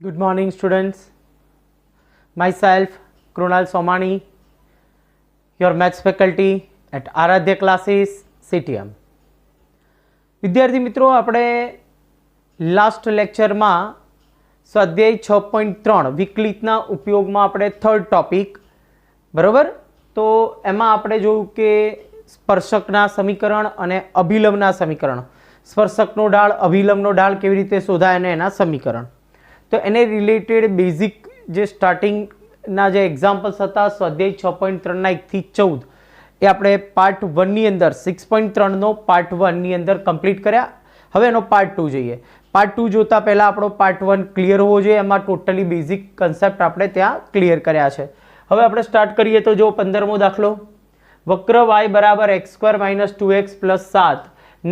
Good morning, students. Myself, Krunal Somani, your maths faculty at Aradhya Classes, CTM. વિદ્યાર્થી મિત્રો, આપણે last લેક્ચરમાં સ્વાધ્યાય 6.3 વિકલિતના ઉપયોગમાં આપણે થર્ડ ટોપિક બરાબર, તો એમાં આપણે જોયું કે સ્પર્શકના સમીકરણ અને અભિલંબના સમીકરણ, સ્પર્શકનો ઢાળ અભિલંબનો ઢાળ કેવી રીતે શોધાય અને એના સમીકરણ, તો એને રિલેટેડ બેઝિક જે સ્ટાર્ટિંગના જે એક્ઝામ્પલ્સ હતા સ્વાધ્યાય 6.3ના 1 થી 14 એ આપણે પાર્ટ 1ની અંદર 6.3નો પાર્ટ 1ની અંદર કમ્પ્લીટ કર્યા. હવે એનો પાર્ટ 2 જોઈએ. પાર્ટ 2 જોતા પહેલાં આપણો પાર્ટ 1 ક્લિયર હોવો જોઈએ. એમાં ટોટલી બેઝિક કન્સેપ્ટ આપણે ત્યાં ક્લિયર કર્યા છે. હવે આપણે સ્ટાર્ટ કરીએ તો જો 15મો દાખલો, વક્ર y બરાબર x² - 2x + 7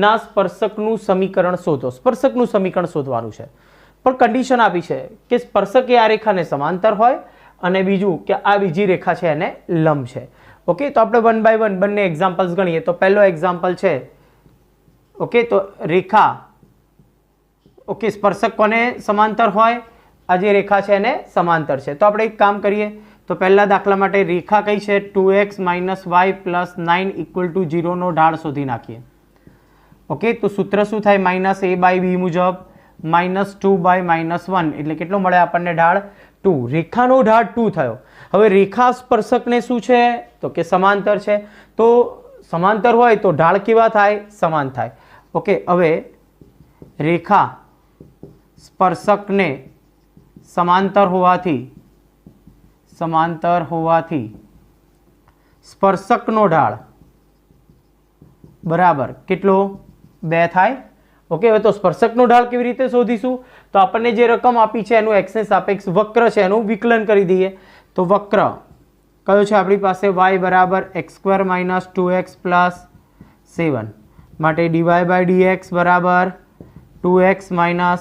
ના સ્પર્શકનું સમીકરણ શોધો. સ્પર્શકનું સમીકરણ શોધવાનું છે, પણ કન્ડિશન આપી છે કે સ્પર્શક એ આ રેખાને સમાંતર હોય અને બીજું કે આ બીજી રેખા છે એને લંબ છે. ઓકે, તો આપણે 1 બાય 1 બંને એક્ઝામ્પલ્સ ગણીએ. તો પહેલો એક્ઝામ્પલ છે, ઓકે, તો રેખા, ઓકે, સ્પર્શક કોને સમાંતર હોય? આ જે રેખા છે એને સમાંતર છે. તો આપણે એક કામ કરીએ, તો પહેલા દાખલા માટે રેખા કઈ છે? 2x - y + 9 = 0 નો ઢાળ શોધી નાખીએ. ઓકે, તો સૂત્ર શું થાય? -a/b મુજબ -2 / -1 એટલે કેટલો મળે આપણને ઢાળ? 2. રેખાનો ઢાળ 2 થયો. હવે રેખા સ્પર્શકને શું છે? તો કે સમાંતર છે. તો સમાંતર હોય તો ઢાળ કેવા થાય? સમાન થાય. ઓકે, હવે રેખા સ્પર્શકને સમાંતર હોવાથી સ્પર્શકનો ઢાળ બરાબર કેટલો? 2 થાય. ઓકે, હવે તો સ્પર્શકનો ઢાળ કેવી રીતે શોધીશું? તો આપણને જે રકમ આપી છે એનું એક્સને સાપેક્ષ વક્ર છે એનું વિકલન કરી દઈએ. તો વક્ર કયો છે આપણી પાસે? y બરાબર x² - 2x + 7 માટે dy/dx બરાબર 2x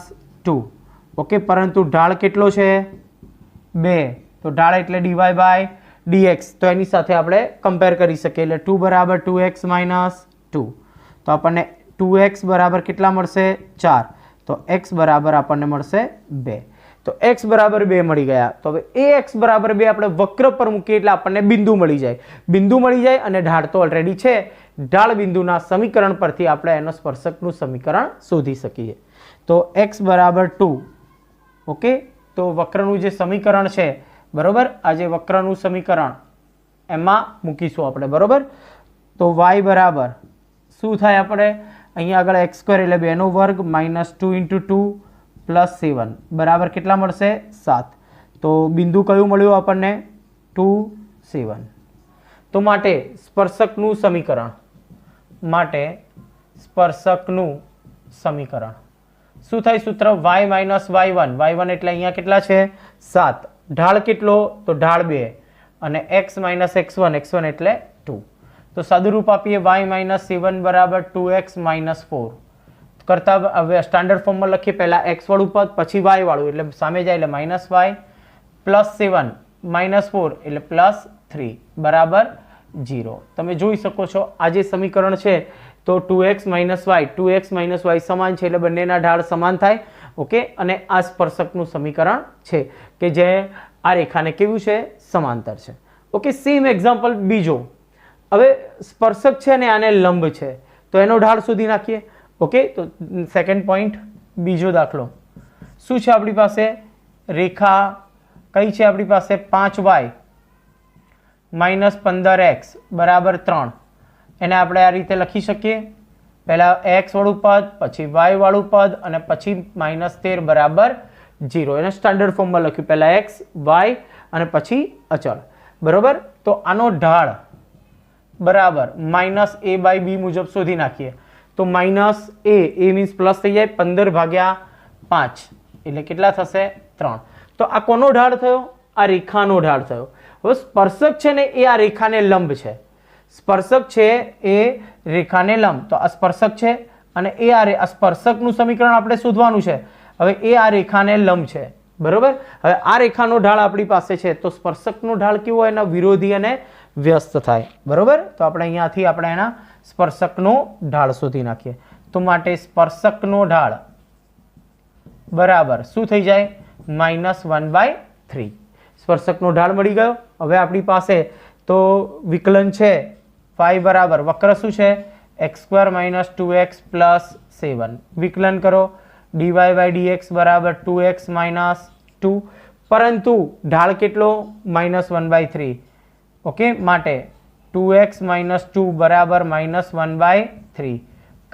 - 2. ઓકે, પરંતુ ઢાળ કેટલો છે? 2. તો ઢાળ એટલે dy/dx, તો એની સાથે આપણે કમ્પેર કરી શકીએ. એટલે 2 બરાબર 2x - 2. તો આપણને 2x બરાબર કેટલા મળશે? 4. તો x બરાબર આપણને મળશે 2. તો x બરાબર 2 મળી ગયા. તો હવે ax બરાબર 2 આપણે વક્ર પર મૂકીએ એટલે આપણને બિંદુ મળી જાય. બિંદુ મળી જાય અને ઢાળ તો ઓલરેડી છે. ઢાળ બિંદુના સમીકરણ પરથી આપણે એનો સ્પર્શકનું સમીકરણ શોધી શકીએ. તો x બરાબર 2. ઓકે, તો વક્રનું જે સમીકરણ છે બરાબર, આ જે વક્રનું સમીકરણ એમાં મૂકીશું આપણે બરાબર. તો y બરાબર શું થાય? આપણે અહીંયા આગળ x² એટલે 2 નો વર્ગ -2 × 2 + 7 બરાબર કેટલા મળશે? 7. તો બિંદુ કયું મળ્યું આપણને? 2, 7. તો માટે સ્પર્શકનું સમીકરણ શું થાય? સૂત્ર y - y1. y1 એટલે અહીંયા કેટલા છે? 7. ઢાળ કેટલો? તો ઢાળ 2 અને x - x1 એટલે 2. તો સાદું રૂપ આપીએ, y - 7 બરાબર 2x - 4 કરતા. હવે સ્ટાન્ડર્ડ ફોર્મમાં લખીએ, પહેલા x વાળું પદ પછી y વાળું એટલે સામે જાય એટલે -y + 7 - 4 એટલે +3 બરાબર 0. તમે જોઈ શકો છો આ જે સમીકરણ છે તો 2x - y સમાન છે એટલે બંનેના ઢાળ સમાન થાય. ઓકે, અને આ સ્પર્શકનું સમીકરણ છે કે જે આ રેખાને કેવું છે? સમાંતર છે. ઓકે, સેમ એક્ઝામ્પલ બીજો. હવે સ્પર્શક છે ને આને લંબ છે, તો એનો ઢાળ શોધી નાખીએ. ઓકે, તો સેકન્ડ પોઈન્ટ, બીજો દાખલો શું છે આપણી પાસે? રેખા કઈ છે આપણી પાસે? 5y - 15x બરાબર 3. એને આપણે આ રીતે લખી શકીએ, પહેલા x વાળું પદ પછી y વાળું પદ અને પછી -13 બરાબર 0. એને સ્ટાન્ડર્ડ ફોર્મમાં લખ્યું, પહેલા x, y અને પછી અચળ બરાબર. તો આનો ઢાળ બરાબર -a/b મુજબ શોધી નાખીએ. તો -a મીન્સ પ્લસ થઈ જાય, 15/5 એટલે કેટલા થશે? 3. તો આ કોનો ઢાળ થયો? આ રેખાનો ઢાળ થયો. હવે સ્પર્શક છે ને એ આ રેખાને લંબ છે. સ્પર્શક છે એ રેખાને લંબ, તો આ સ્પર્શક છે અને એ આ સ્પર્શકનું સમીકરણ આપણે શોધવાનું છે. હવે એ આ રેખાને લંબ છે બરોબર. હવે આ રેખાનો ઢાળ આપણી પાસે છે, તો સ્પર્શકનો ઢાળ કેવો હોય? એના વિરોધી અને વ્યસ્ત થાય બરોબર. તો આપણે અહીંયાથી આપણે એના સ્પર્શકનો ઢાળ શોધી નાખીએ. તો માટે સ્પર્શકનો ઢાળ બરાબર શું થઈ જાય? -1/3 સ્પર્શકનો ઢાળ મળી ગયો। હવે આપણી પાસે તો વિકલન છે y બરાબર વક્ર શું છે x² - 2x + 7 વિકલન કરો dy/dx બરાબર 2x - 2 પરંતુ ઢાળ કેટલો -1/3 ઓકે માટે 2x - 2 બરાબર -1/3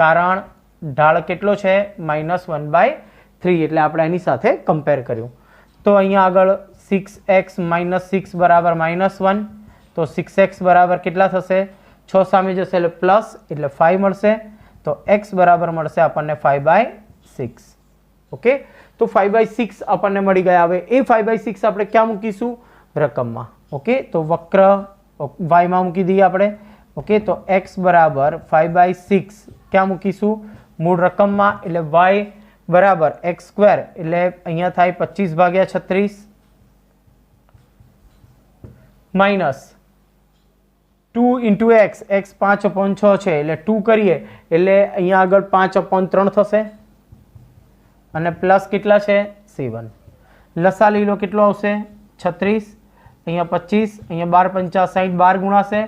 કારણ ઢાળ કેટલો છે -1/3 એટલે આપણે એની સાથે કમ્પેર કર્યું તો અહીંયા આગળ 6x - 6 બરાબર -1 તો 6x બરાબર કેટલા થશે 6 સામે જશે એટલે પ્લસ એટલે 5 મળશે તો x બરાબર મળશે આપણને 5/6 ઓકે તો 5/6 આપણને મળી ગયા। હવે એ 5/6 આપણે ક્યાં મૂકીશું રકમમાં ઓકે તો વક્ર y માં મૂકી દઈએ આપણે ઓકે તો x બરાબર 5/6 ક્યાં મૂકીશું મૂળ રકમમાં એટલે y બરાબર x² એટલે અહીંયા થાય 25/36 માઇનસ 2 × x x 5/6 છે એટલે 2 કરીએ એટલે અહીંયા આગળ 5/3 થશે અને પ્લસ કેટલા છે 7 લસા લઈ લો કેટલો આવશે 36 અહીંયા 25 અહીંયા 12 × 5 60 12 ગુણાશે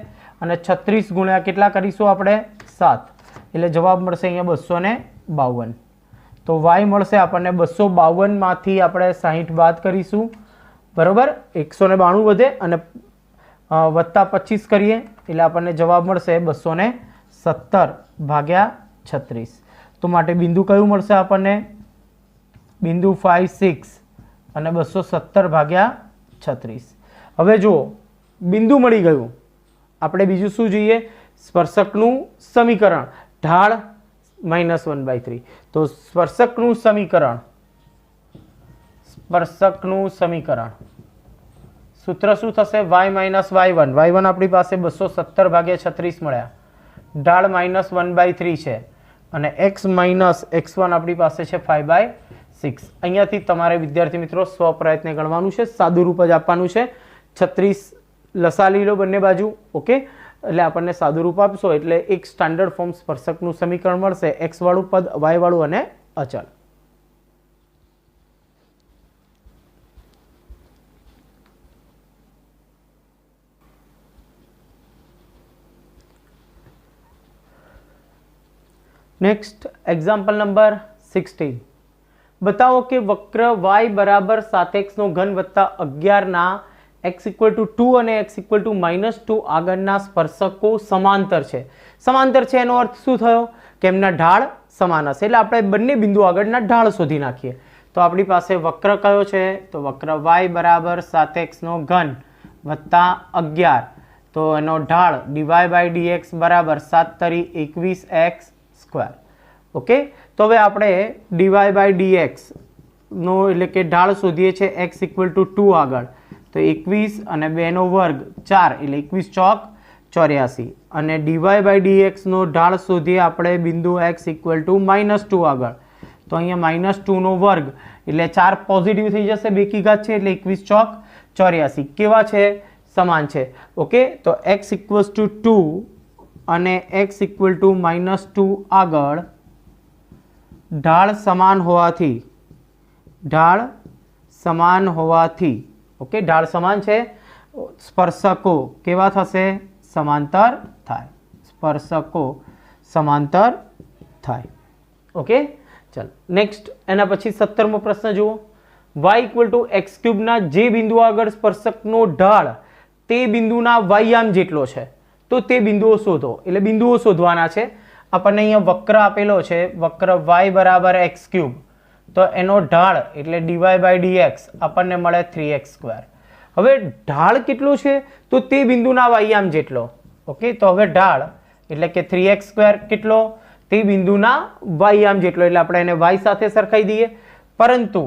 અને 36 ગુણ્યા કેટલા કરીશું આપણે 7 એટલે જવાબ મળશે અહીંયા 252 તો y મળશે આપણને 252 માંથી આપણે 60 બાદ કરીશું બરોબર 192 વધે અને વત્તા 25 કરીએ એટલે આપણને જવાબ મળશે 217/36 તો માટે બિંદુ કયું મળશે આપણને બિંદુ 5 6 અને 217/36 હવે જુઓ બિંદુ મળી ગયું આપણે બીજું શું જોઈએ સ્પર્શકનું સમીકરણ ઢાળ -1/3 તો સ્પર્શકનું સમીકરણ સૂત્ર શું થશે y - y1 આપણી પાસે 217/36 મળ્યા ઢાળ -1/3 છે અને x - x1 આપણી પાસે છે 5/6 અહીંયાથી તમારે વિદ્યાર્થી મિત્રો સ્વપ્રયત્ને ગણવાનું છે સાદું રૂપ જ આપવાનું છે 36 લસા લઈ લો બંને બાજુ ઓકે એટલે આપણને સાદું રૂપ આપશો એટલે એક સ્ટાન્ડર્ડ ફોર્મ સ્પર્શકનું સમીકરણ મળશે x વાળું પદ y વાળું અને અચળ नेक्स्ट एग्जाम्पल नंबर 16 बताओ कि वक्र y बराबर 7x નો ઘન વત્તા 11 ના x = 2 અને x = -2 આગળના સ્પર્શકો સમાંતર છે એનો અર્થ શું થયો કે એમના ઢાળ સમાન હશે એટલે આપણે બંને બિંદુ આગળના ઢાળ શોધી નાખીએ તો આપણી પાસે વક્ર કયો છે તો વક્ર y બરાબર 7x નો ઘન વત્તા 11 તો એનો ઢાળ dy/dx બરાબર 7 * 21x² ઓકે તો હવે આપણે dy/dx નો એટલે કે ઢાળ શોધીએ છે x = 2 આગળ તો 21 અને 2 નો વર્ગ 4 એટલે 21 ચોક 84 અને dy/dx નો ઢાળ શોધીએ આપણે બિંદુ x = -2 આગળ તો અહીંયા -2 નો વર્ગ એટલે 4 પોઝિટિવ થઈ જશે બે કી ઘાત છે એટલે 21 ચોક 84 કેવા છે સમાન છે ઓકે તો x = 2 અને x = -2 આગળ ઢાળ સમાન હોવાથી ઓકે ઢાળ સમાન છે સ્પર્શકો કેવા થશે સમાંતર થાય ઓકે ચાલો નેક્સ્ટ એના પછી 17મો પ્રશ્ન જુઓ y = x³ ના જે બિંદુ આગળ સ્પર્શકનો ઢાળ તે બિંદુના વાયામ જેટલો છે તો તે બિંદુઓ શોધો એટલે બિંદુઓ શોધવાના છે આપણને અહીંયા વક્ર આપેલો છે વક્ર y બરાબર x³ તો એનો ઢાળ એટલે dy/dx આપણને મળે 3x²। હવે ઢાળ કેટલો છે તો તે બિંદુના વાયામ જેટલો ઓકે તો હવે ઢાળ એટલે કે 3x² કેટલો તે બિંદુના વાયામ જેટલો એટલે આપણે એને y સાથે સરખાઈ દઈએ પરંતુ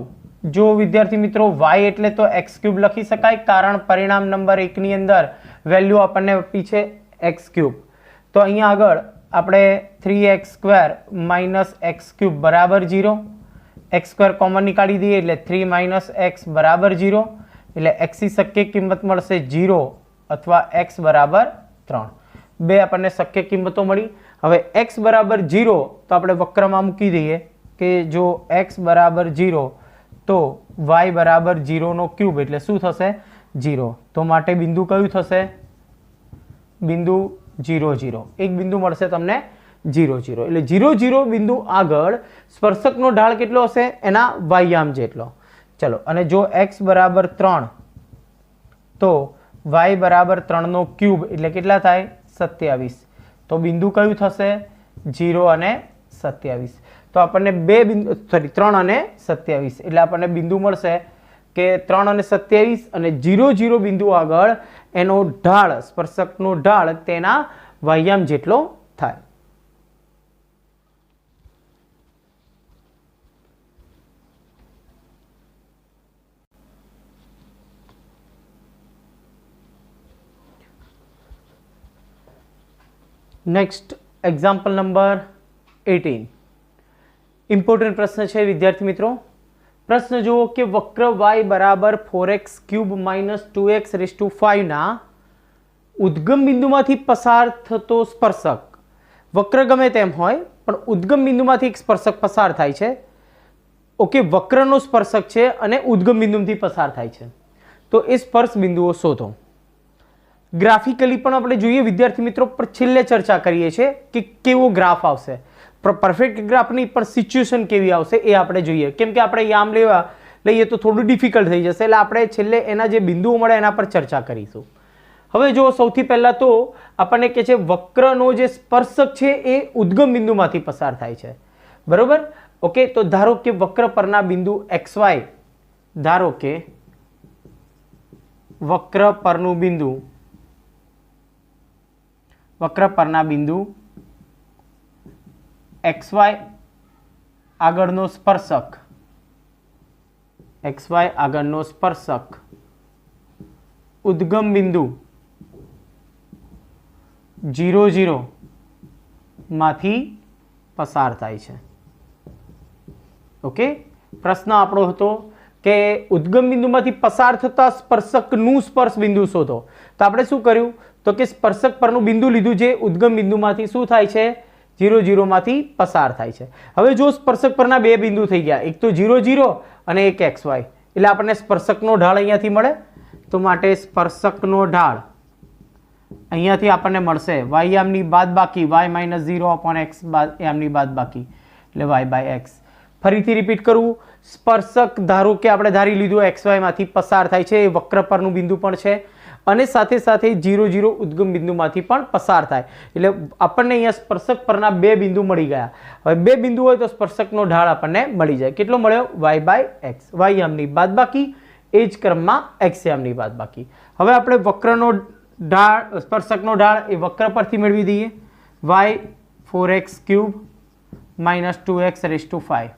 જો વિદ્યાર્થી મિત્રો y એટલે તો x³ લખી શકાય કારણ પરિણામ નંબર 1 ની અંદર વેલ્યુ આપણને આપી છે x³ તો અહીંયા આગળ આપણે 3x² - x³ બરાબર 0 x² કોમન નીકાળી દઈએ એટલે 3 - x બરાબર 0 એટલે x ની શક્ય કિંમત મળશે 0 અથવા x બરાબર 3 બે આપણને શક્ય કિંમતો મળી હવે x બરાબર 0 તો આપણે વક્રમાં મૂકી દઈએ કે જો x બરાબર 0 તો y બરાબર 0 નો ક્યુબ એટલે શું થશે 0. તો માટે બિંદુ કયું થશે? બિંદુ 0 0. એક બિંદુ મળશે તમને 0 0. એટલે 0 0 બિંદુ આગળ સ્પર્શકનો ઢાળ કેટલો હશે? એના y જેટલો. ચલો, અને જો x બરાબર 3 તો y બરાબર 3 નો ક્યુબ એટલે કેટલા થાય? 27. તો બિંદુ કયું થશે? 0 અને 27. તો આપણને બે બિંદુ 3 અને 27 એટલે આપણને બિંદુ મળશે કે 3 અને 27 અને 0 0 બિંદુ આગળ એનો ઢાળ, સ્પર્શકનો ઢાળ તેના y જેટલો થાય. Next example number 18. ઇમ્પોર્ટન્ટ પ્રશ્ન છે વિદ્યાર્થી મિત્રો. પ્રશ્ન જુઓ કે વક્ર y બરાબર 4x cube minus 2x raise to 5 ના ઉદ્ગમ બિંદુમાંથી પસાર થતો સ્પર્શક, વક્ર ગમે તેમ હોય પણ ઉદ્ગમ બિંદુમાંથી એક સ્પર્શક પસાર થાય છે. ઓકે, વક્રનો સ્પર્શક છે અને ઉદ્ગમ બિંદુમાંથી પસાર થાય છે. તો એ સ્પર્શ બિંદુઓ શોધો. ગ્રાફિકલી પણ આપણે જોઈએ વિદ્યાર્થી મિત્રો, પર છેલ્લે ચર્ચા કરીએ છીએ કે કેવો ગ્રાફ આવશે. પરફેક્ટ ગ્રાફ નહીં પણ સિચ્યુએશન કેવી આવશે એ આપણે જોઈએ, કેમ કે આપણે યામ લઈએ તો થોડું ડિફિકલ્ટ થઈ જશે. એટલે આપણે છેલ્લે એના જે બિંદુઓ મળે એના પર ચર્ચા કરીશું. હવે જો સૌથી પહેલા તો આપણને કહે છે વક્રનો જે સ્પર્શક છે એ ઉદ્ગમ બિંદુમાંથી પસાર થાય છે. બરોબર? ઓકે, તો ધારો કે વક્ર પરના બિંદુ xy, ધારો કે વક્ર પરના બિંદુ xy આગળનો સ્પર્શક ઉદ્ગમ બિંદુ 0 0 માંથી પસાર થાય છે. ઓકે, પ્રશ્ન આપણો હતો કે ઉદ્ગમ બિંદુમાંથી પસાર થતા સ્પર્શકનું સ્પર્શ બિંદુ શોધો. તો આપણે શું કર્યું? તો કે સ્પર્શક પરનું બિંદુ લીધું જે ઉદ્ગમ બિંદુમાંથી શું થાય છે? 0 0 માંથી પસાર થાય છે. હવે જો સ્પર્શક પરના બે બિંદુ થઈ ગયા, એક તો 0 0 અને એક xy, એટલે આપણને સ્પર્શકનો ઢાળ અહીંયાથી મળે. તો માટે સ્પર્શકનો ઢાળ અહીંયાથી આપણને મળશે y યામની બાદબાકી y માઇનસ 0 અપોન x યામની બાદબાકી એટલે y બાય x. ફરીથી રિપીટ કરવું, સ્પર્શક ધારો કે આપણે ધારી લીધું xy માંથી પસાર થાય છે, એ વક્ર પરનું બિંદુ પણ છે અને સાથે સાથે 0 0 ઉદ્ગમ બિંદુમાંથી પણ પસાર થાય. એટલે આપણને અહીંયા સ્પર્શક પરના બે બિંદુ મળી ગયા. હવે બે બિંદુ હોય તો સ્પર્શકનો ઢાળ આપણને મળી જાય. કેટલો મળ્યો? y બાય x, y યામની બાદબાકી, એ જ ક્રમમાં x યામની બાદબાકી. હવે આપણે વક્રનો ઢાળ, સ્પર્શકનો ઢાળ એ વક્ર પરથી મેળવી દઈએ. y 4x cube minus 2x raise to 5.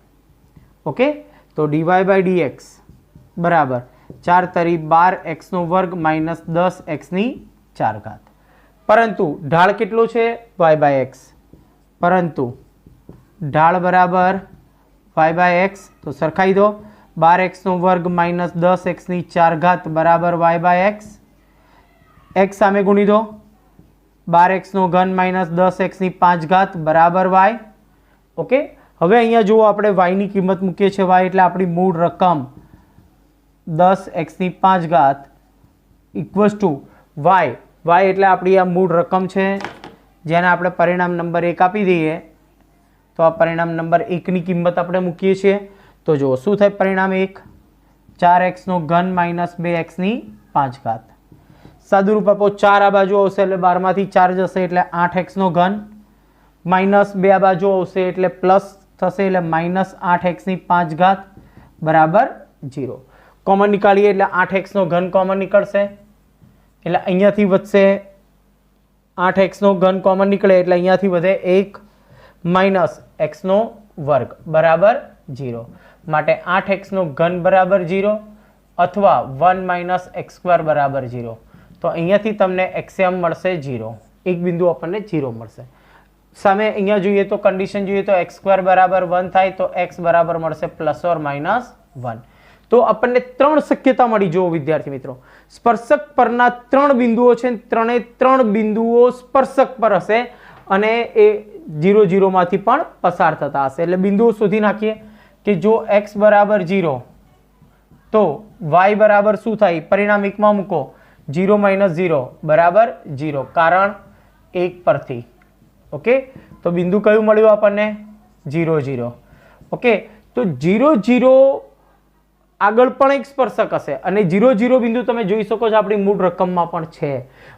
Okay, તો dy બાય dx બરાબર 4 તરી 12 નો વર્ગ માઇનસ 10 ની 4 ઘાત. પરંતુ ઢાળ કેટલો છે? y by x. પરંતુ ઢાળ બરાબર y બાય x, તો સરખાઈ દો. 12 નો વર્ગ માઇનસ 10 ની 4 ઘાત બરાબર y બાય x. x સામે ગુણી દો. 12 નો ઘન માઇનસ 10 ની 5 ઘાત બરાબર y. ઓકે, હવે અહીંયા જુઓ આપણે y ની કિંમત મૂકીએ છીએ. y એટલે આપણી મૂળ રકમ 10 ની 5 ઘાત ઇક્વલ્સ ટુ y. y એટલે આપણી આ મૂળ રકમ છે જેને આપણે પરિણામ નંબર 1 આપી દઈએ. તો આ પરિણામ નંબર 1 ની કિંમત આપણે મૂકીએ છીએ. તો જુઓ શું થાય પરિણામ 1? 4x નો ઘન માઇનસ 2x ની 5 ઘાત. સાદુરૂપ આપો, 4 આ બાજુ આવશે એટલે 12 માંથી 4 જશે એટલે 8x નો ઘન, માઇનસ 2 આ બાજુ આવશે એટલે પ્લસ થશે એટલે માઇનસ 8x ની 5 ઘાત બરાબર 0. કોમન નીકાળીએ એટલે 8x નો ઘન કોમન નીકળશે એટલે અહીંયાથી વધશે 8x નો ઘન કોમન નીકળે એટલે અહીંયાથી વધે 1 માઇનસ x નો વર્ગ બરાબર 0. માટે 8x નો ઘન બરાબર 0 અથવા 1 માઇનસ x સ્ક્વેર બરાબર 0. તો અહીંયાથી તમને xm મળશે 0. એક બિંદુ આપણને 0 મળશે. સામે અહીંયા જોઈએ તો કન્ડિશન જોઈએ તો x સ્ક્વેર બરાબર 1 થાય તો x બરાબર મળશે પ્લસ ઓર માઇનસ 1. તો આપણને 3 શક્યતા મળી. જુઓ વિદ્યાર્થી મિત્રો, સ્પર્શક પરના 3 બિંદુઓ છે, ત્રણે 3 બિંદુઓ સ્પર્શક પર હશે અને એ 0 0 માંથી પણ પસાર થતા હશે. એટલે બિંદુઓ શોધી નાખીએ કે જો x બરાબર 0 तो y बराबर शू थाय परिणाम 1 में मूको 0 - 0 बराबर 0 कारण 1 परथी ओके तो बिंदु कયું મળ્યું આપણને 0 0 ओके तो 0 0 આગળ પણ એક સ્પર્શક હશે અને 0 0 બિંદુ તમે જોઈ શકો છો આપણી મૂળ રકમમાં પણ છે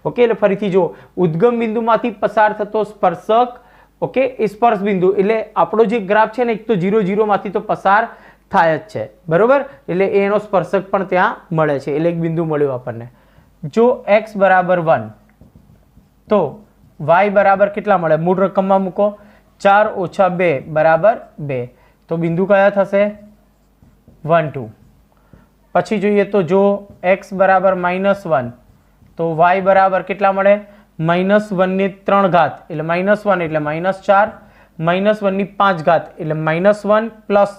ઓકે એટલે ફરીથી જો ઉદ્ગમ બિંદુમાંથી પસાર થતો સ્પર્શક ઓકે એ સ્પર્શ બિંદુ એટલે આપણો જે ગ્રાફ છે ને એક તો 0 0 માંથી તો પસાર થાય જ છે બરોબર એટલે એનો સ્પર્શક પણ ત્યાં મળે છે એટલે એક બિંદુ મળ્યું આપણને જો x બરાબર 1 તો y બરાબર કેટલા મળે મૂળ રકમમાં મૂકો 4 - 2 બરાબર 2 તો બિંદુ કયા થશે 1 2 પછી જોઈએ તો જો x બરાબર -1 તો y બરાબર કેટલા મળે -1 ની 3 ઘાત એટલે -1 એટલે -4 -1 ની 5 ઘાત એટલે -1 પ્લસ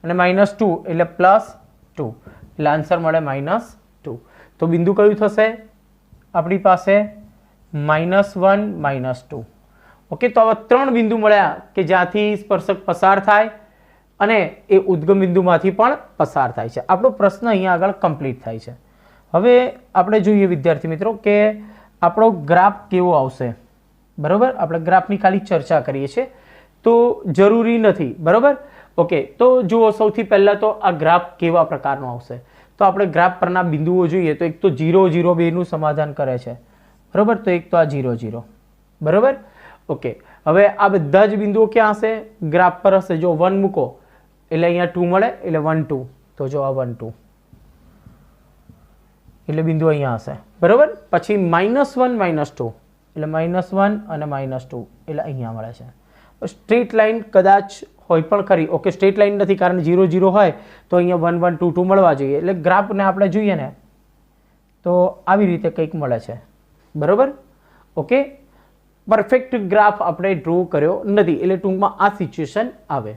અને -2 એટલે +2 એટલે આન્સર મળે -2 તો બિંદુ કયું થશે આપણી પાસે -1 -2 ઓકે તો આવા 3 બિંદુ મળ્યા કે જ્યાંથી સ્પર્શક પસાર થાય અને એ ઉદ્ગમ બિંદુમાંથી પણ પસાર થાય છે આપણો પ્રશ્ન અહીંયા આગળ કમ્પ્લીટ થાય છે હવે આપણે જોઈએ વિદ્યાર્થી મિત્રો કે આપણો ગ્રાફ કેવો આવશે બરાબર આપણે ગ્રાફની ખાલી ચર્ચા કરીએ છીએ તો જરૂરી નથી બરાબર ઓકે તો જુઓ સૌથી પહેલાં તો આ ગ્રાફ કેવા પ્રકારનો આવશે તો આપણે ગ્રાફ પરના બિંદુઓ જોઈએ તો એક તો 0 0 2નું સમાધાન કરે છે બરાબર તો એક તો આ 0 0 બરાબર ઓકે હવે આ બધા જ બિંદુઓ ક્યાં હશે ગ્રાફ પર હશે જો 1 મૂકો એટલે અહીંયા 2 મળે એટલે 1 2 તો જો આ 1 2 એટલે બિંદુ અહીંયા હશે બરાબર પછી -1 -2 એટલે -1 અને -2 એટલે અહીંયા મળે છે સ્ટ્રેટ લાઇન કદાચ હોય પણ ખરી ઓકે સ્ટ્રેટ લાઇન નથી કારણ 0 0 હોય તો અહીંયા 1 1 2 2 મળવા જોઈએ એટલે ગ્રાફને આપણે જોઈએ ને તો આવી રીતે કંઈક મળે છે બરાબર ઓકે પરફેક્ટ ગ્રાફ આપણે ડ્રો કર્યો નથી એટલે ટૂંકમાં આ સિચ્યુએશન આવે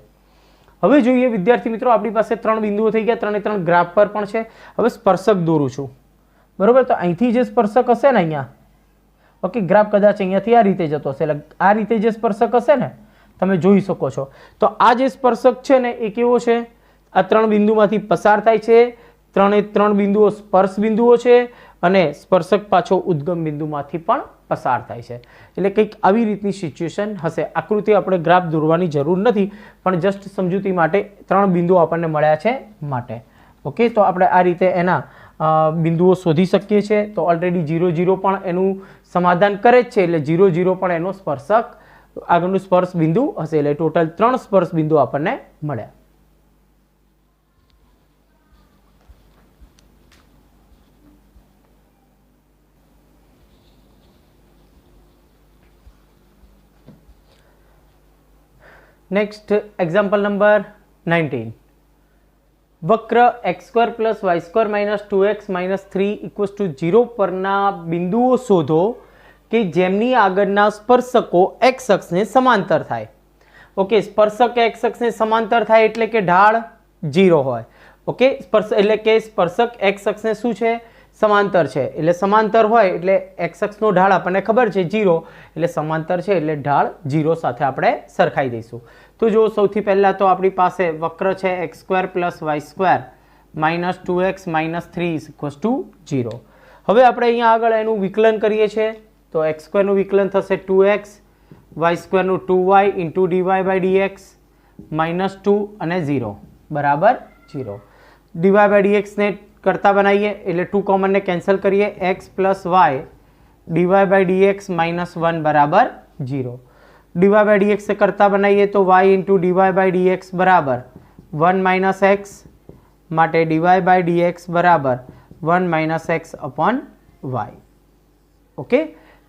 હવે જોઈએ વિદ્યાર્થી મિત્રો આપણી પાસે 3 બિંદુઓ થઈ ગયા 3 3 ગ્રાફ પર પણ છે હવે સ્પર્શક દોરું છું બરાબર તો અહીંથી જે સ્પર્શક હશે ને અહીંયા ઓકે ગ્રાફ કદાચ અહીંયાથી આ રીતે જતો હશે એટલે આ રીતે જે સ્પર્શક હશે ને તમે જોઈ શકો છો તો આ જે સ્પર્શક છે ને એ કેવો છે આ 3 બિંદુમાંથી પસાર થાય છે 3 બિંદુઓ સ્પર્શ બિંદુઓ છે અને સ્પર્શક પાછો ઉદ્ગમ બિંદુમાંથી પણ પસાર થાય છે એટલે કંઈક આવી રીતની સિચ્યુએશન હશે આકૃતિ આપણે ગ્રાફ દોરવાની જરૂર નથી પણ જસ્ટ સમજૂતી માટે 3 બિંદુઓ આપણને મળ્યા છે માટે ઓકે તો આપણે આ રીતે એના બિંદુઓ શોધી શકીએ છીએ તો ઓલરેડી 0 0 પણ એનું સમાધાન કરે જ છે એટલે 0 0 પણ એનો સ્પર્શક આગળનું સ્પર્શ બિંદુ હશે એટલે ટોટલ 3 સ્પર્શ બિંદુ આપણને મળ્યા नेक्स्ट एग्जाम्पल नंबर 19 वक्र x² + y² - 2x - 3 = 0 परना बिंदुओं शोधो कि जेमनी आगळना स्पर्शको x अक्षने समांतर थाय ओके स्पर्शक x अक्षने समांतर थाय एटले के ढाळ 0 होय ओके स्पर्श एटले के स्पर्शक x अक्षने शुं छे समांतर है એટલે समांतर होय એટલે x अक्षનો ढाळ આપણને ખબર છે 0 એટલે समांतर છે એટલે ढाळ 0 સાથે આપણે સરખાઈ દઈશું તો જો સૌથી પહેલા તો આપણી પાસે વક્ર છે x² + y² - 2x - 3 = 0 હવે આપણે અહીંયા આગળ એનું વિકલન કરીએ છીએ તો x² નું વિકલન થશે 2x y² નું 2y * dy/dx -2 અને 0 બરાબર 0 dy/dx ને करता बनाइए એટલે 2 कॉमन ने कैंसल करिए x + y dy/dx -1 बराबर 0 dy/dx से करता बनाइए तो y * dy/dx बराबर 1 - x माटे dy/dx बराबर 1 - x अपॉन y ओके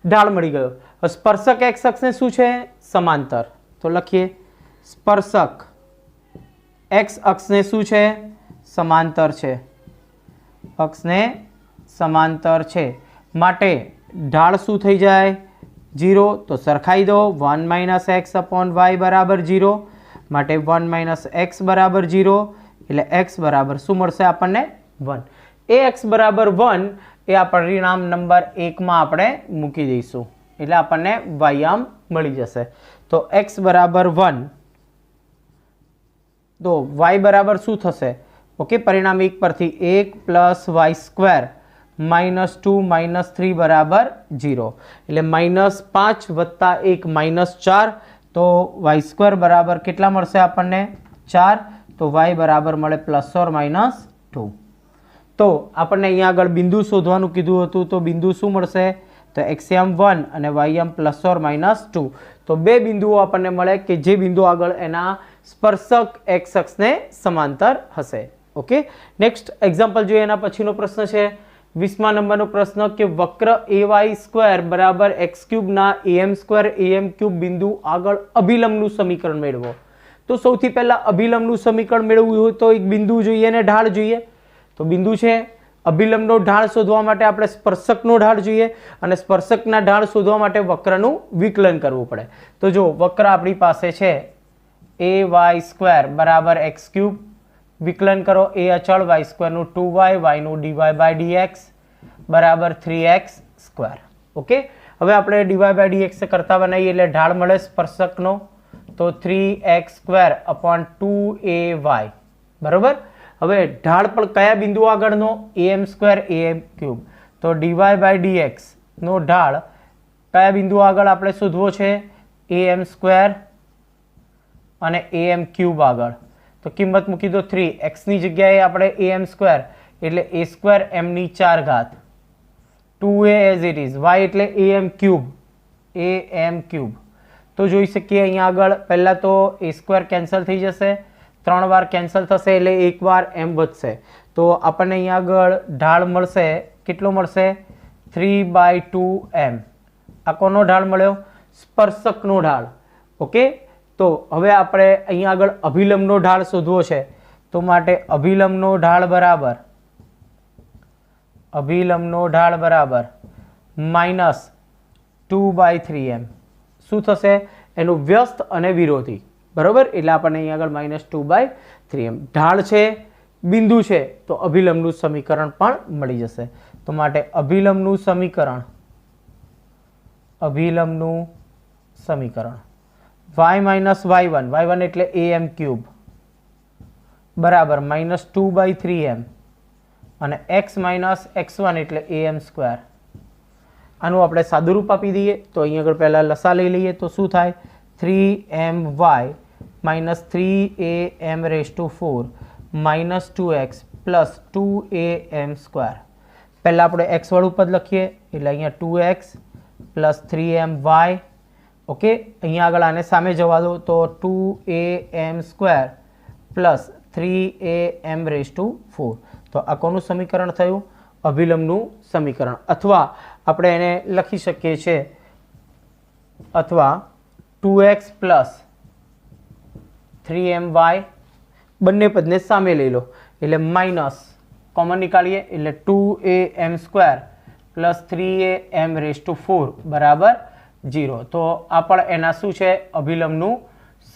ढाल मળી ગયો સ્પર્શક x અક્ષને શું છે સમાંતર તો લખીએ સ્પર્શક x અક્ષને શું છે સમાંતર છે अक्षने समांतर है माटे ढाल शू थी जाए 0 तो सरखाई दो 1 - x अपॉन y बराबर 0 माटे 1 - x बराबर 0 एटले x बराबर शू मळशे आपणने 1 ए x बराबर 1 ए आ परिणाम नंबर 1 में आपणे मूकी दईशुं एटले आपणने व्यायाम मळी जशे तो x बराबर 1 तो y बराबर शू थशे ओके, परिणामी एक परथी 1 + y² -2 -3 बराबर 0 એટલે -5 + 1 -4 तो y² बराबर કેટલા મળશે આપણને 4 तो y बराबर મળે +or -2 तो આપણને અહીંયા આગળ બિંદુ શોધવાનું કીધું હતું તો બિંદુ શું મળશે તો xm1 અને ym +or -2 તો બે બિંદુઓ આપણને મળે કે જે બિંદુ આગળ એના સ્પર્શક x અક્ષને સમાંતર હશે ઓકે નેક્સ્ટ એક્ઝામ્પલ જોઈએ એના પછીનો પ્રશ્ન છે 20મા નંબરનો પ્રશ્ન કે વક્ર ay² બરાબર x³ ના am² am³ બિંદુ આગળ અભિલંબનું સમીકરણ મેળવો તો સૌથી પહેલા અભિલંબનું સમીકરણ મેળવવું હોય તો એક બિંદુ જોઈએ અને ઢાળ જોઈએ તો બિંદુ છે અભિલંબનો ઢાળ શોધવા માટે આપણે સ્પર્શકનો ઢાળ જોઈએ અને સ્પર્શકના ઢાળ શોધવા માટે વક્રનું વિકલન કરવું પડે તો જો વક્ર આપણી પાસે છે ay² બરાબર x³ विकलन करो ए अचल y² નું 2y y નું dy/dx बराबर 3x²। ओके હવે આપણે dy/dx કરતા બનાવીએ એટલે ઢાળ મળે સ્પર્શકનો તો 3x² / 2ay બરાબર। હવે ઢાળ પણ કયા બિંદુ આગળનો am² am³ તો dy/dx નો ઢાળ કયા બિંદુ આગળ આપણે શોધવો છે am² અને am³ આગળ तो किंमत मूकी दो 3 x ની જગ્યાએ આપણે am² એટલે a² m ની 4 ઘાત 2a as it is y એટલે am³ તો જોઈ શકીએ અહીંયા આગળ પહેલા તો a² કેન્સલ થઈ જશે 3 વાર કેન્સલ થશે એટલે એક વાર m વધશે તો આપણને અહીંયા આગળ ઢાળ મળશે કેટલો મળશે 3/2m આ કોનો ઢાળ મળ્યો સ્પર્શકનો ઢાળ ઓકે तो हवे आपणे अहीं आगळ अभिलंबनो ढाळ शोधवो छे तो माटे अभिलंबनो ढाळ बराबर -2/3m शुं थशे एनुं व्यस्त अने विरोधी बराबर एटले आपणे अहीं आगळ -2/3m ढाळ छे बिंदु छे तो अभिलंबनुं समीकरण पण मळी जशे तो माटे अभिलंबनुं समीकरण y - y1 એટલે am³ બરાબર -2/3m અને x - x1 એટલે am²। આનું આપણે સાદુરૂપ આપી દઈએ તો અહીં આગળ પહેલા લસા લઈ લઈએ તો શું થાય 3my - 3am⁴ - 2x + 2am² પહેલા આપણે x વાળું પદ લખીએ એટલે અહીંયા 2x + 3my ओके अहीं आगळ आने सामे जवा दो तो 2am² + 3am⁴ तो आ कोनु समीकरण थयुं अभिलंबनुं समीकरण अथवा आपणे एने लखी शकीए छे अथवा 2x + 3my बंने पदने सामे लई लो एटले माइनस कॉमन निकाळीए एटले 2am² + 3am⁴ बराबर 0 तो आ पण एना शुं छे अभिलंबनुं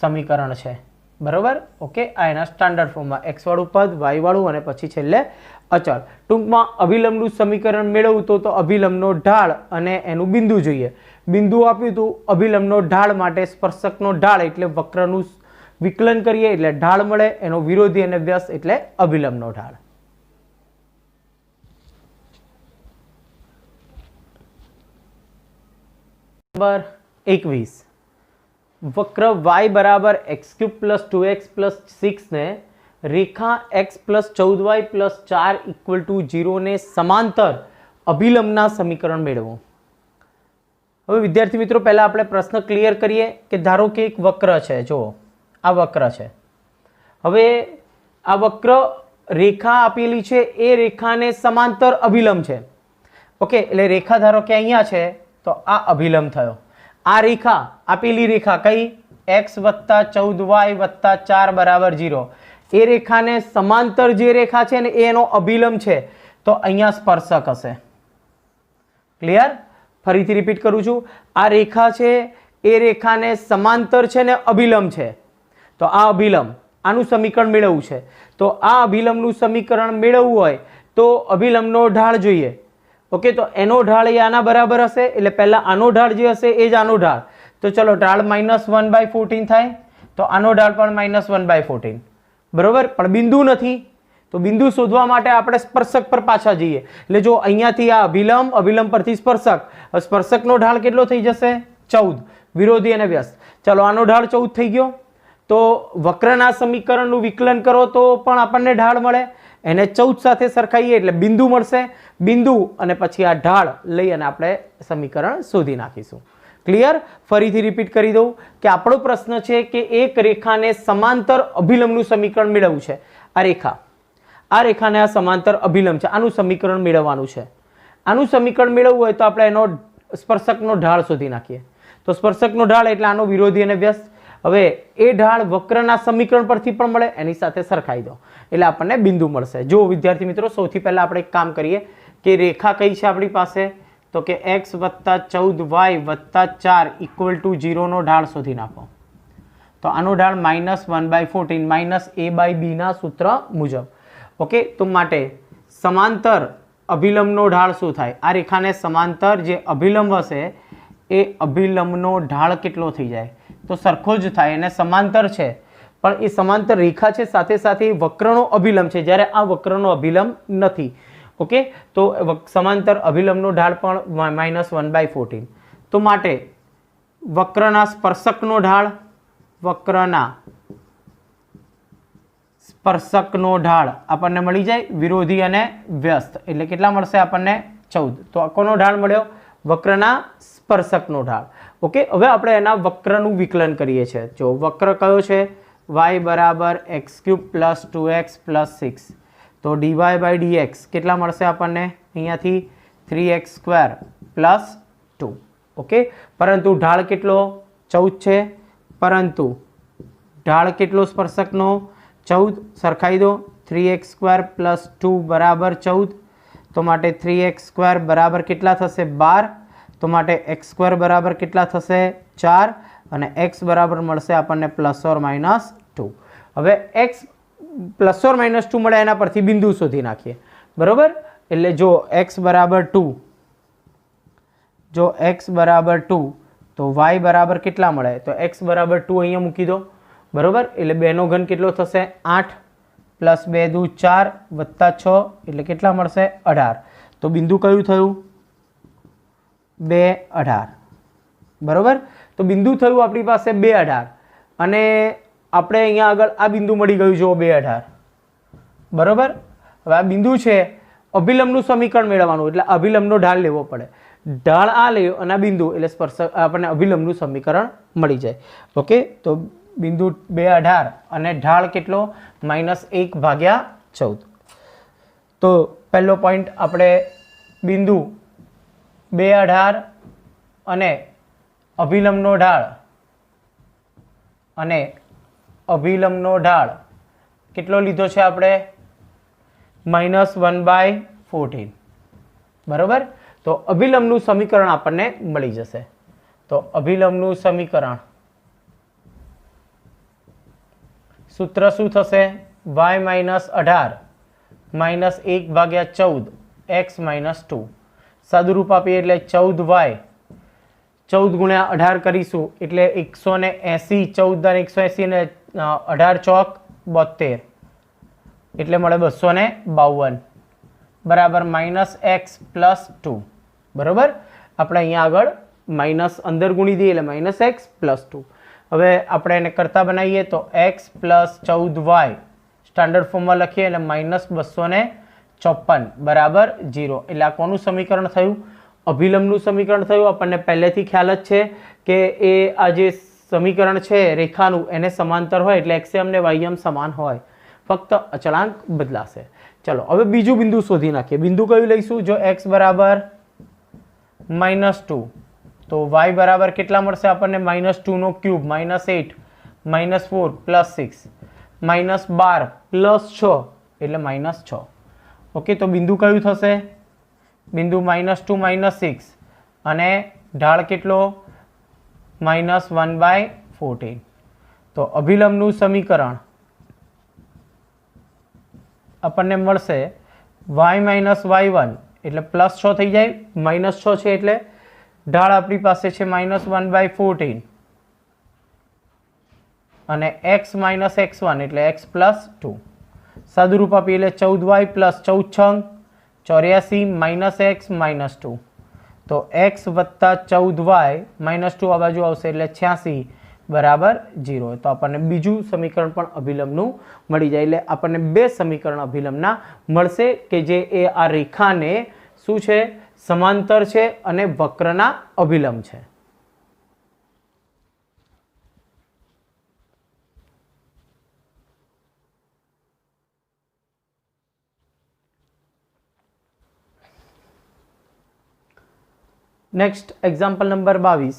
समीकरण छे बराबर ओके आ एना स्टैंडर्ड फॉर्म में x वाळुं पद y वाळुं अने पछी छेल्ले अचल टूंकमां अभिलंबनुं समीकरण मेळवुं तो अभिलंबनो ढाळ अने एनुं बिंदु जोईए बिंदु आप्युं तो अभिलंबनो ढाळ माटे स्पर्शकनो ढाळ एटले वक्रनुं विकलन करीए एटले ढाळ मळे एनो विरोधी अने व्यस्त एटले अभिलंबनो ढाळ। नंबर 21 वक्र y बराबर x³ + 2x + 6 ने रेखा x + 14y + 4 = 0 ने समांतर अभिलंबना समीकरण मेळवो। हवे विद्यार्थी मित्रों पहला आपणे प्रश्न क्लियर करिए कि धारो के एक वक्र छे जो आ वक्र छे हवे आ वक्र रेखा आपेली छे ए रेखाने समांतर अभिलंब छे ओके એટલે રેખા ધારો કે અહીંયા છે तो आ अभिलंब थयो आ रेखा आपेली रेखा कई x + 14y + 4 बराबर 0 ए रेखा ने समांतर जे रेखा छे ने एनो अभिलंब छे तो अहींया स्पर्शक हशे क्लियर फरीथी रिपीट करूं छुं आ रेखा छे ए रेखा ने समांतर छे ने अभिलंब छे तो आ अभिलंब आनुं समीकरण मेळवવું छे तो आ अभिलंबनुं समीकरण मेळवવું होय तो अभिलंबनो ढाळ जोईए ओके तो एनो ढाळ ए आना बराबर हशे एटले पहला आनो ढाळ जे हशे ए ज आनो ढाळ तो चलो ढाळ -1/14 थाय तो आनो ढाळ पण -1/14 बराबर पण बिंदु नथी તો બિંદુ શોધવા માટે આપણે સ્પર્શક પર પાછા જઈએ. એટલે જો અહીંયાથી આ અભિલંબ, અભિલંબ પરથી સ્પર્શક, સ્પર્શકનો ઢાળ કેટલો થઈ જશે? 14. વિરોધી અને વ્યસ્ત. ચાલો આનો ઢાળ 14 થઈ ગયો. તો વક્રના સમીકરણનું વિકલન કરો તો પણ આપણને ઢાળ મળે. એને 14 સાથે સરખાઈએ એટલે બિંદુ મળશે. બિંદુ અને પછી આ ઢાળ લઈ અને આપણે સમીકરણ શોધી નાખીશું. ક્લિયર? ફરીથી રિપીટ કરી દઉં કે આપણો પ્રશ્ન છે કે એક રેખાને સમાંતર અભિલંબનું સમીકરણ મેળવવું છે. આ રેખાને આ સમાંતર અભિલંબ છે, આનું સમીકરણ મેળવવાનું છે. આનું સમીકરણ મેળવવું હોય તો આપણે એનો સ્પર્શકનો ઢાળ શોધી નાખીએ. તો સ્પર્શકનો ઢાળ એટલે આનો વિરોધી અને વ્યસ્ત. હવે એ ઢાળ વક્રના સમીકરણ પરથી પણ મળે, એની સાથે સરખાઈ દો એટલે આપણને બિંદુ મળશે. જો વિદ્યાર્થી મિત્રો, સૌથી પહેલા આપણે એક કામ કરીએ કે રેખા કઈ છે આપણી પાસે? તો કે x + 14y + 4 = 0 નો ઢાળ શોધી નાખો. તો આનો ઢાળ -1/14 -a/b ના સૂત્ર મુજબ. ઓકે, તો માટે સમાંતર અભિલંબનો ઢાળ શું થાય? આ રેખાને સમાંતર જે અભિલંબ હશે એ અભિલંબનો ઢાળ કેટલો થઈ જાય? તો સરખો જ થાય. એને સમાંતર છે પણ એ સમાંતર રેખા છે, સાથે સાથે વક્રનો અભિલંબ છે, જ્યારે આ વક્રનો અભિલંબ નથી. ઓકે, તો સમાંતર અભિલંબનો ઢાળ પણ -1/14. તો માટે વક્રના સ્પર્શકનો ઢાળ, વક્રના સ્પર્શકનો ઢાળ આપણને મળી જાય વિરોધી અને વ્યસ્ત. એટલે કેટલા મળશે આપણને? 14. તો કોનો ઢાળ મળ્યો? વક્રના સ્પર્શકનો ઢાળ. ઓકે, હવે આપણે એના વક્રનું વિકલન કરીએ છીએ. જો વક્ર કયો છે? y = x³ + 2x + 6. તો dy/dx કેટલા મળશે આપણને? અહીંયાથી 3x² + 2. ઓકે, પરંતુ ઢાળ કેટલો? 14 છે. પરંતુ ઢાળ કેટલો સ્પર્શકનો? 14. સરખાઈ દો. 3x² + 2 = 14. તો માટે 3x² બરાબર કેટલા થશે? 12. તો માટે x² બરાબર કેટલા થશે? 4. અને x બરાબર મળશે આપણને ±2. હવે x ±2 મળે એના પરથી બિંદુ શોધી નાખીએ. બરોબર? એટલે જો x = 2, જો x = 2 તો y બરાબર કેટલા મળે? તો x = 2 અહીંયા મૂકી દો. બરોબર? એટલે 2 નો ઘન કેટલો થશે? 8 + 2 = 4 + 6 એટલે કેટલા મળશે? 18. તો બિંદુ કયું થયું? 2, 18. બરોબર? તો બિંદુ થયું આપણી પાસે 2, 18 અને આપણે અહીંયા આગળ આ બિંદુ મળી ગયું જો 2, 18. બરોબર? હવે આ બિંદુ છે, અભિલંબનું સમીકરણ મેળવવાનું એટલે અભિલંબનો ઢાળ લેવો પડે. ઢાળ આ લેવો અને આ બિંદુ એટલે સ્પર્શક આપણને અભિલંબનું સમીકરણ મળી જાય. ઓકે, તો બિંદુ 2, 18 અને ઢાળ કેટલો? -1/14. તો પહેલો પોઈન્ટ આપણે બિંદુ 2, 18 અને અભિલંબનો ઢાળ અને અભિલંબનો ઢાળ કેટલો લીધો છે આપણે? -1/14. બરોબર? તો અભિલંબનું સમીકરણ આપણને મળી જશે. તો અભિલંબનું સમીકરણ સૂત્ર શું થશે? y - 18 -1/14 x - 2. સાદુરૂપ આપીએ એટલે 14y, 14 × 18 કરીશું એટલે 180. 14 × 180 અને 18 ચોક 72 એટલે મળે 252 બરાબર -x + 2. બરોબર? આપણે અહીંયા આગળ માઇનસ અંદર ગુણી દઈએ એટલે -x + 2. હવે આપણે એને કરતા બનાવીએ તો x + 14y સ્ટાન્ડર્ડ ફોર્મમાં લખીએ એટલે -254 બરાબર 0. એટલે આ કોનું સમીકરણ થયું? અભિલંબનું સમીકરણ થયું. આપણને પહેલેથી ખ્યાલ જ છે કે એ આ જે સમીકરણ છે રેખાનું એને સમાંતર હોય એટલે xm ને ym સમાન હોય, ફક્ત અચળાંક બદલાશે. ચલો હવે બીજું બિંદુ શોધી નાખીએ. બિંદુ કયું લઈશું? જો x બરાબર -2 તો y બરાબર કેટલા મળશે આપણને? -2 નો ક્યુબ -8 -4 + 6 -12 + 6 એટલે -6. ઓકે, તો બિંદુ કયું થશે? બિંદુ -2 -6 અને ઢાળ કેટલો? -1/14. તો અભિલંબનું સમીકરણ આપણને મળશે y - y1 એટલે +6 થઈ જાય. -6 છે એટલે ઢાળ આપણી પાસે છે -1/14 અને x - x1 એટલે x + 2. સાદુરૂપ આપીએ એટલે 14y plus 14 84 minus x minus 2, તો એક્સ વત્તા 14y માઇનસ 2 આ બાજુ આવશે એટલે 86 બરાબર 0. તો આપણને બીજું સમીકરણ પણ અભિલંબનું મળી જાય. એટલે આપણને બે સમીકરણ અભિલંબના મળશે કે જે એ આ રેખાને શું છે, સમાંતર છે અને વક્રના અભિલંબ છે. Next example number 22.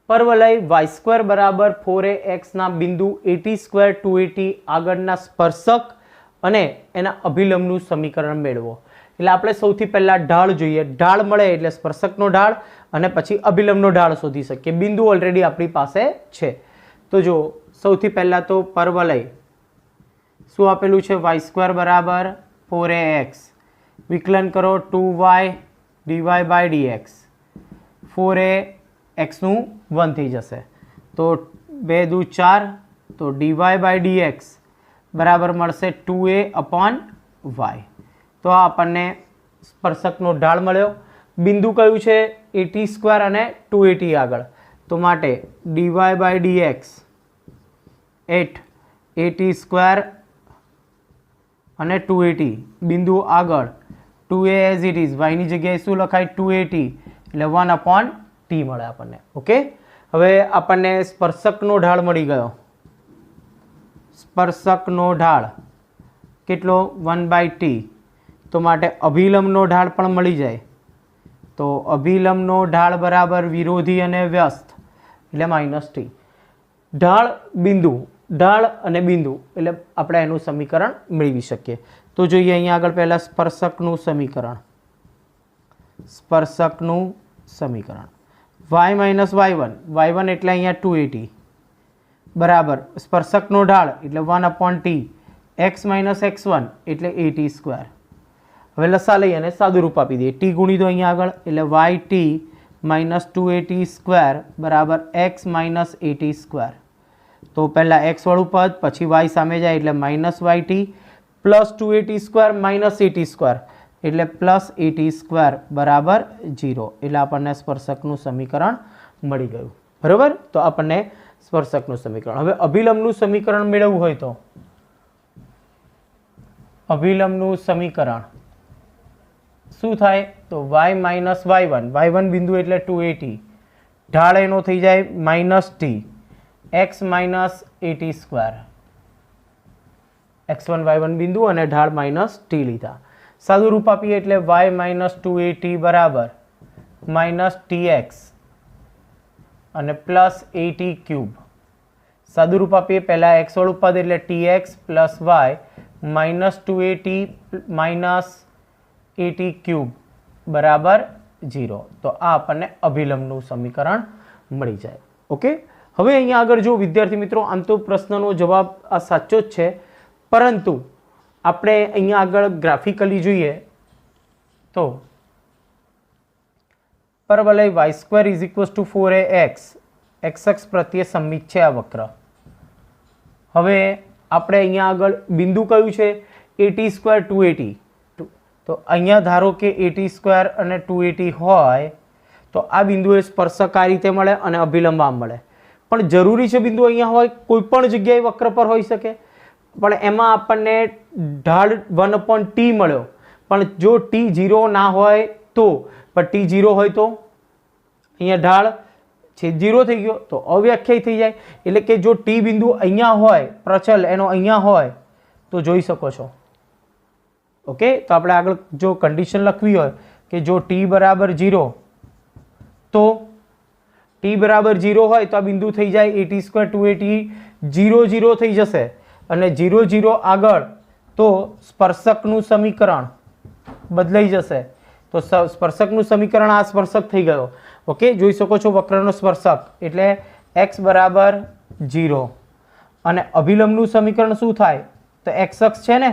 પરવલય y² બરાબર 4ax ના બિંદુ 80² 280 આગળના સ્પર્શક અને એના અભિલંબનું સમીકરણ મેળવો. એટલે આપણે સૌથી પહેલા ઢાળ જોઈએ. ઢાળ મળે એટલે સ્પર્શકનો ઢાળ અને પછી અભિલંબનો ઢાળ શોધી શકીએ. બિંદુ ઓલરેડી આપણી પાસે છે. તો જો સૌથી પહેલા તો પરવલય શું આપેલું છે, y² બરાબર 4ax, વિકલન કરો 2y dy by dx. 4a x નું 1 થઈ જશે તો 2 દુ 4, તો dy બાય dx બરાબર મળશે 2a અપોન y. તો આ આપણને સ્પર્શકનો ઢાળ મળ્યો. બિંદુ કયું છે, 80² અને 280 આગળ, તો માટે dy બાય dx એટ 80² અને 280 બિંદુ આગળ 2a as it is, y ની જગ્યાએ શું લખાય 280 એટલે 1 અપોન t મળે આપણને. ઓકે, હવે આપણને સ્પર્શકનો ઢાળ મળી ગયો. સ્પર્શકનો ઢાળ કેટલો 1/t, તો માટે અભિલંબનો ઢાળ પણ મળી જાય. તો અભિલંબનો ઢાળ બરાબર વિરોધી અને વ્યસ્ત એટલે -t. ઢાળ બિંદુ, ઢાળ અને બિંદુ એટલે આપણે એનું સમીકરણ મેળવી શકીએ. તો જોઈએ અહીંયા આગળ પહેલા સ્પર્શકનું સમીકરણ. સ્પર્શકનું સમીકરણ y માઇનસ y1, y1 એટલે અહીંયા 280 બરાબર સ્પર્શકનો ઢાળ એટલે 1 upon t, x minus x1 એટલે 80². હવે લસા લઈ અને સાદું રૂપ આપી દઈએ. t ગુણી દો અહીંયા આગળ એટલે yt માઇનસ 280² બરાબર x માઇનસ 80². તો પહેલાં x વાળું પદ પછી y સામે જાય એટલે માઇનસ yt પ્લસ 280² માઇનસ 80² એટલે પ્લસ 80² બરાબર 0. એટલે આપણને સ્પર્શકનું સમીકરણ મળી ગયું. બરાબર, તો આપણને સ્પર્શકનું સમીકરણ. હવે અભિલંબનું સમીકરણ મેળવવું હોય તો અભિલંબનું સમીકરણ શું થાય, તો y માઇનસ y1, y1 બિંદુ એટલે 280, ઢાળ એનો થઈ જાય -t, x minus 80², x1 y1 બિંદુ અને ઢાળ -t લીધા. સાદું રૂપ આપીએ એટલે y માઇનસ 280 બરાબર -tx અને પ્લસ 80³. સાદું રૂપ આપીએ પહેલાં x વાળું પદ એટલે tx plus y minus 280 minus 80³ બરાબર 0. તો આ આપણને અભિલંબનું સમીકરણ મળી જાય. ઓકે, હવે અહીંયા આગળ જો વિદ્યાર્થી મિત્રો, આમ તો પ્રશ્નનો જવાબ આ સાચો જ છે, પરંતુ આપણે અહીંયા આગળ ગ્રાફિકલી જોઈએ તો પરવલય y² is equals to 4ax, x અક્ષ પ્રત્યે સમમિત છે આ વક્ર. હવે આપણે અહીંયા આગળ બિંદુ કયું છે, 80² 280. તો અહીંયા ધારો કે 80² અને 280 હોય તો આ બિંદુએ સ્પર્શક આ રીતે મળે અને અભિલંબ આમ મળે. પણ જરૂરી છે બિંદુ અહીંયા હોય, કોઈ પણ જગ્યાએ વક્ર પર હોઈ શકે, પણ એમાં આપણને ઢાળ 1/t મળ્યો. પણ જો t 0 ના હોય તો, પણ t 0 હોય તો અહીંયા ઢાળ છે 0 થઈ ગયો તો અવ્યાખ્યાયી થઈ જાય. એટલે કે જો t બિંદુ અહીંયા હોય, પ્રચલ એનો અહીંયા હોય તો જોઈ શકો છો. ઓકે, તો આપણે આગળ જો કન્ડિશન લખવી હોય કે જો t બરાબર 0, તો t બરાબર 0 હોય તો આ બિંદુ થઈ જાય 80² 280, 0 0 થઈ જશે અને 0 0 આગળ તો સ્પર્શકનું સમીકરણ બદલાઈ જશે. તો સ્પર્શકનું સમીકરણ આ સ્પર્શક થઈ ગયો. ઓકે, જોઈ શકો છો વક્રનો સ્પર્શક એટલે x બરાબર 0 અને અભિલંબનું સમીકરણ શું થાય, તો x અક્ષ છે ને,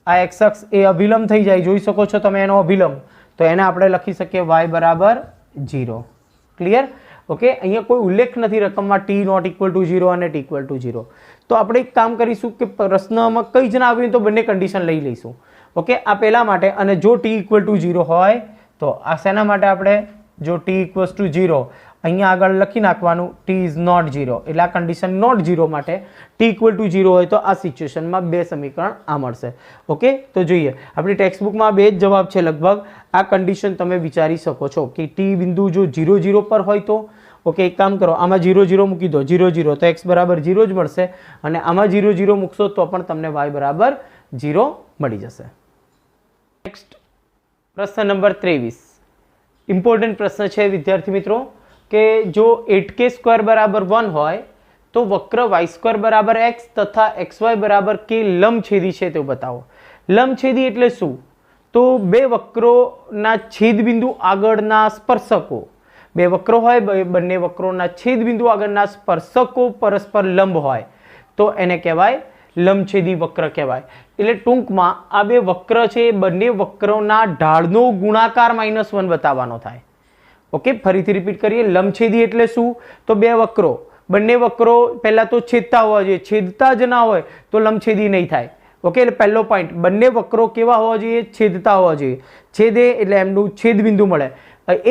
આ x અક્ષ એ અભિલંબ થઈ જાય. જોઈ શકો છો તમે એનો અભિલંબ, તો એને આપણે લખી શકીએ y બરાબર 0. ક્લિયર. ઓકે, અહીંયા કોઈ ઉલ્લેખ નથી રકમમાં t નોટ ઇક્વલ ટુ 0 અને t ઇક્વલ ટુ 0. તો આપણે એક કામ કરીશું કે પ્રશ્નમાં કંઈ જ ના આવ્યું તો બંને કન્ડિશન લઈ લઈશું. ઓકે, આ પહેલા માટે. અને જો t ઇક્વલ ટુ 0 હોય તો આ શેના માટે આપણે જો t ઇક્વલ્સ ટુ 0 અહીંયા આગળ લખી નાખવાનું t ઇઝ નોટ 0, એટલે આ કન્ડિશન નોટ 0 માટે t ઇક્વલ ટુ 0 હોય તો આ સિચ્યુએશનમાં બે સમીકરણ આ મળશે. ઓકે, તો જોઈએ આપણી ટેક્સ્ટબુકમાં બે જ જવાબ છે લગભગ. આ કન્ડિશન તમે વિચારી શકો છો કે t બિંદુ જો 0 0 પર હોય તો ઓકે, એક કામ કરો, આમાં 0 0 મૂકી દો, 0 0 તો x બરાબર 0 જ મળશે, અને આમાં 0 0 મૂકશો તો પણ તમને y બરાબર 0 મળી જશે. નેક્સ્ટ પ્રશ્ન નંબર 23, ઇમ્પોર્ટન્ટ પ્રશ્ન છે વિદ્યાર્થી મિત્રો, કે જો 8k² બરાબર 1 હોય તો વક્ર y² બરાબર x તથા xy બરાબર k લંબછેદી છે તે બતાવો. લંબછેદી એટલે શું? તો બે વક્રોના છેદબિંદુ આગળના સ્પર્શકો, બે વક્રો હોય, બંને વક્રોના છેદબિંદુ આગળના સ્પર્શકો પરસ્પર લંબ હોય તો એને કહેવાય લંબછેદી વક્ર કહેવાય. એટલે ટૂંકમાં આ બે વક્ર છે, બંને વક્રોના ઢાળનો ગુણાકાર -1 બતાવવાનો થાય. ઓકે, ફરીથી રિપીટ કરીએ, લંબછેદી એટલે શું? તો બે વક્રો, બંને વક્રો પહેલા તો છેદતા હોવા જોઈએ, છેદતા જ ના હોય તો લંબછેદી નહીં થાય. ઓકે, એટલે પહેલો પોઈન્ટ, બંને વક્રો કેવા હોવા જોઈએ? છેદતા હોવા જોઈએ. છેદે એટલે એમનું છેદબિંદુ મળે.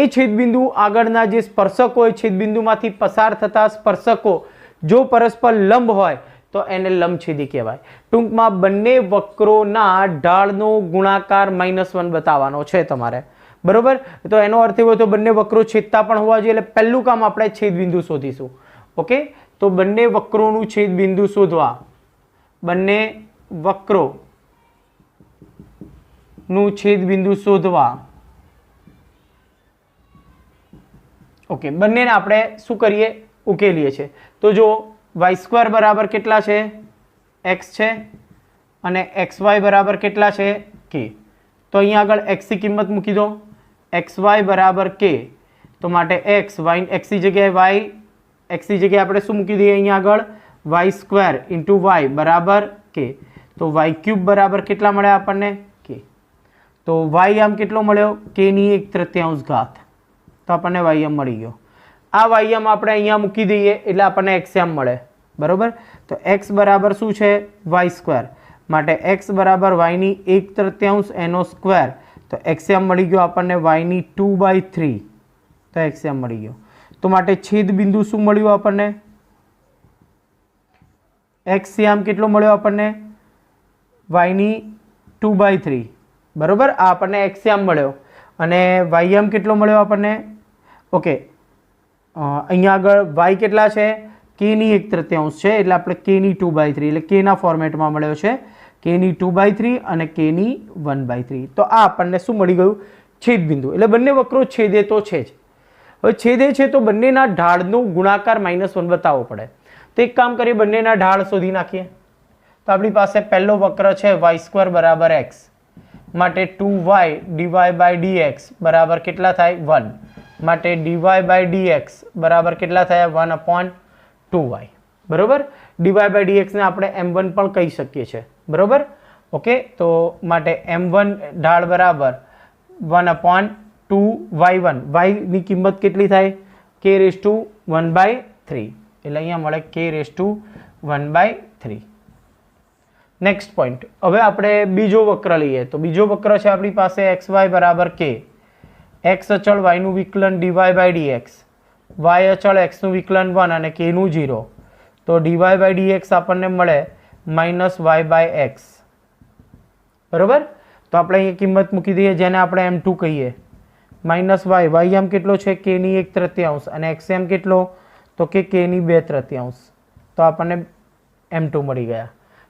એ છેદબિંદુ આગળના જે સ્પર્શકો હોય, છેદબિંદુમાંથી પસાર થતા સ્પર્શકો જો પરસ્પર લંબ હોય તો એને લંબછેદી કહેવાય. ટૂંકમાં બંને વક્રોના ઢાળનો ગુણાકાર -1 બતાવવાનો છે તમારે, બરોબર? તો એનો અર્થ એવો તો બંને વક્રો છેદતા પણ હોવા જોઈએ. એટલે પહેલું કામ આપણે છેદબિંદુ શોધીશું. ઓકે, તો બંને વક્રોનું છેદબિંદુ શોધવા, બંને વક્રોનું છેદબિંદુ શોધવા. ઓકે, બંનેને આપણે શું કરીએ? ઉકેલીએ છીએ. તો જો y² બરાબર કેટલા છે? x છે, અને xy બરાબર કેટલા છે? k. તો અહીંયા આગળ x ની કિંમત મૂકી દો, xy બરાબર k. તો માટે x ની જગ્યાએ y, x ની જગ્યાએ આપણે શું મૂકી દઈએ અહીંયા આગળ? y² ઇન્ટુ y બરાબર k. તો y³ બરાબર કેટલા મળ્યા આપણને? k. તો y આમ કેટલો મળ્યો? k ની 1/3 ઘાત. તો આપણને y આમ મળી ગયો. આ y આમ આપણે અહીંયા મૂકી દઈએ એટલે આપણને x આમ મળે, બરોબર? તો x બરાબર શું છે? y². માટે x બરાબર y ની 1/3 એનો સ્ક્વેર. તો x આમ મળી ગયો આપણને y ની 2/3. તો x આમ મળી ગયો. તો માટે છેદ બિંદુ શું મળ્યું આપણને? x આમ કેટલો મળ્યો આપણને? y ની 2/3, બરોબર? આ આપણને x આમ મળ્યો, અને y આમ કેટલો મળ્યો આપણને? ઓકે, અહીંયા આગળ y કેટલા છે? k ની 1/3 છે, એટલે આપણે k ની 2/3, એટલે k ના ફોર્મેટમાં મળ્યો છે. k ની 2/3 અને k ની 1/3. તો આ આપણને શું મળી ગયું? છેદબિંદુ. એટલે બંને વક્રો છેદે તો છે જ. હવે છેદે છે તો બંનેના ઢાળનો ગુણાકાર -1 બતાવવો પડે. તો એક કામ કરીએ, બંનેના ઢાળ શોધી નાખીએ. તો આપણી પાસે પહેલો વક્ર છે y² બરાબર x, માટે 2y dy/dx બરાબર કેટલા થાય? 1. માટે dy/dx બરાબર કેટલા થયા? 1/2y, બરોબર? dy/dx ને આપણે m1 પણ કહી શકીએ છીએ, બરોબર? ઓકે, તો માટે m1 ઢાળ બરાબર 1/2y1. y ની કિંમત કેટલી થાય? k⁻1/3. એટલે અહીંયા મળે k⁻1/3. નેક્સ્ટ પોઈન્ટ, હવે આપણે બીજો વક્ર લઈએ. તો બીજો વક્ર છે આપણી પાસે xy બરાબર k. x અચળ y નું વિકલન dy/dx, y અચળ x નું વિકલન 1 અને k નું 0. તો dy/dx આપણને મળે -y/x, બરોબર? તો આપણે અહીંયા કિંમત મૂકી દઈએ, જેને આપણે m2 કહીએ. -y, y આમ કેટલો છે? k ની 1/3 અને x આમ કેટલો? તો કે k ની 2/3. તો આપણને m2 મળી ગયા,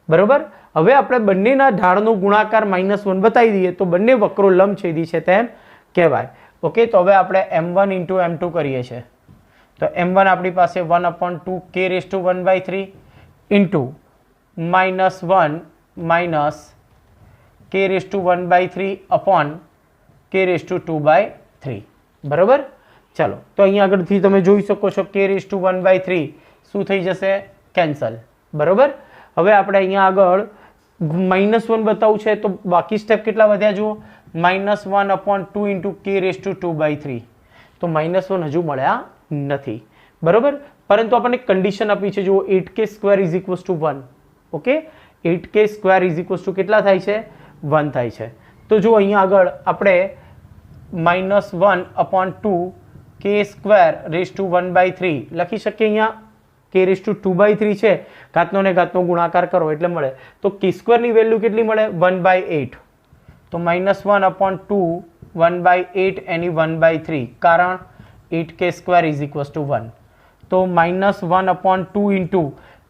બરોબર? હવે આપણે બંનેના ઢાળનો ગુણાકાર -1 બતાવી દઈએ તો બંને વક્રો લંબછેદી છે તેમ કહેવાય. ઓકે, તો હવે આપણે m1 ઇન્ટુ m2 કરીએ છીએ. તો m1 આપણી પાસે 1/2 k⁻1/3 into -1 minus k⁻1/3 upon k⁻2/3, બરોબર? ચાલો, તો અહીંયા આગળથી તમે જોઈ શકો છો k⁻1/3 શું થઈ જશે? કેન્સલ, બરોબર? હવે આપણે અહીંયા આગળ -1 બતાવું છે તો બાકી સ્ટેપ કેટલા વધ્યા જુઓ? -1/2 ઇન્ટુ k⁻2/3. તો -1 હજુ મળ્યા નથી, બરોબર. પરંતુ આપણને કન્ડિશન આપી છે, જો 8k² is equals to 1. Okay, 8k² is equals to કેટલા થાય છે? 1 થાય છે. તો જો અહીંયા આગળ આપણે -1/2 k²⁻³ લખી શકીએ. અહીંયા k⁻²/3 છે, ઘાતનો ને ઘાતનો ગુણાકાર કરો એટલે મળે. તો k² ની વેલ્યુ કેટલી મળે? 1/8. તો -1/2 1/8 એની 1/3, કારણ 8k² ઇઝ ઇક્વલ્સ ટુ 1. તો -1/2 ઇન્ટુ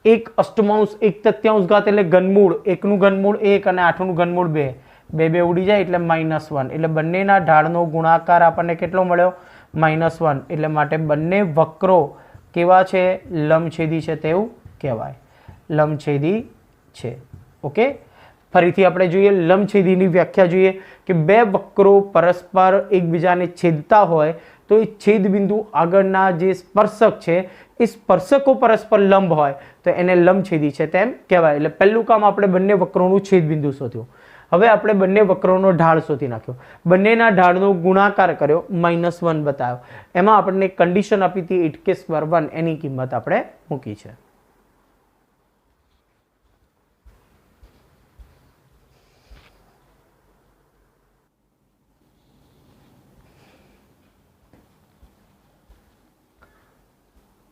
1 અષ્ટમાંશ 1 તૃતીયાંશ ઘાત એટલે ઘનમૂળ, 1 નું ઘનમૂળ 1 અને 8 નું ઘનમૂળ 2, 2 ઉડી જાય એટલે -1. એટલે બંનેના ઢાળનો ગુણાકાર આપણને કેટલો મળ્યો? -1. એટલે માટે બંને વક્રો કેવા છે? લંબછેદી છે તેવું કહેવાય. લંબછેદી છે. ઓકે, ફરીથી આપણે જોઈએ લંબછેદીની વ્યાખ્યા જોઈએ કે બે વક્રો પરસ્પર એકબીજાને છેદતા હોય તો એ છેદ બિંદુ આગળના જે સ્પર્શક છે એ સ્પર્શકો પરસ્પર લંબ હોય તો એને લંબછેદી છે તેમ કહેવાય. એટલે પહેલું કામ આપણે બંને વક્રોનું છેદ બિંદુ શોધ્યું. હવે આપણે બંને વક્રોનો ઢાળ શોધી નાખ્યો, બંનેના ઢાળનો ગુણાકાર કર્યો, -1 બતાવ્યો. એમાં આપણને કન્ડિશન આપી હતી 8k² 1, એની કિંમત આપણે મૂકી છે.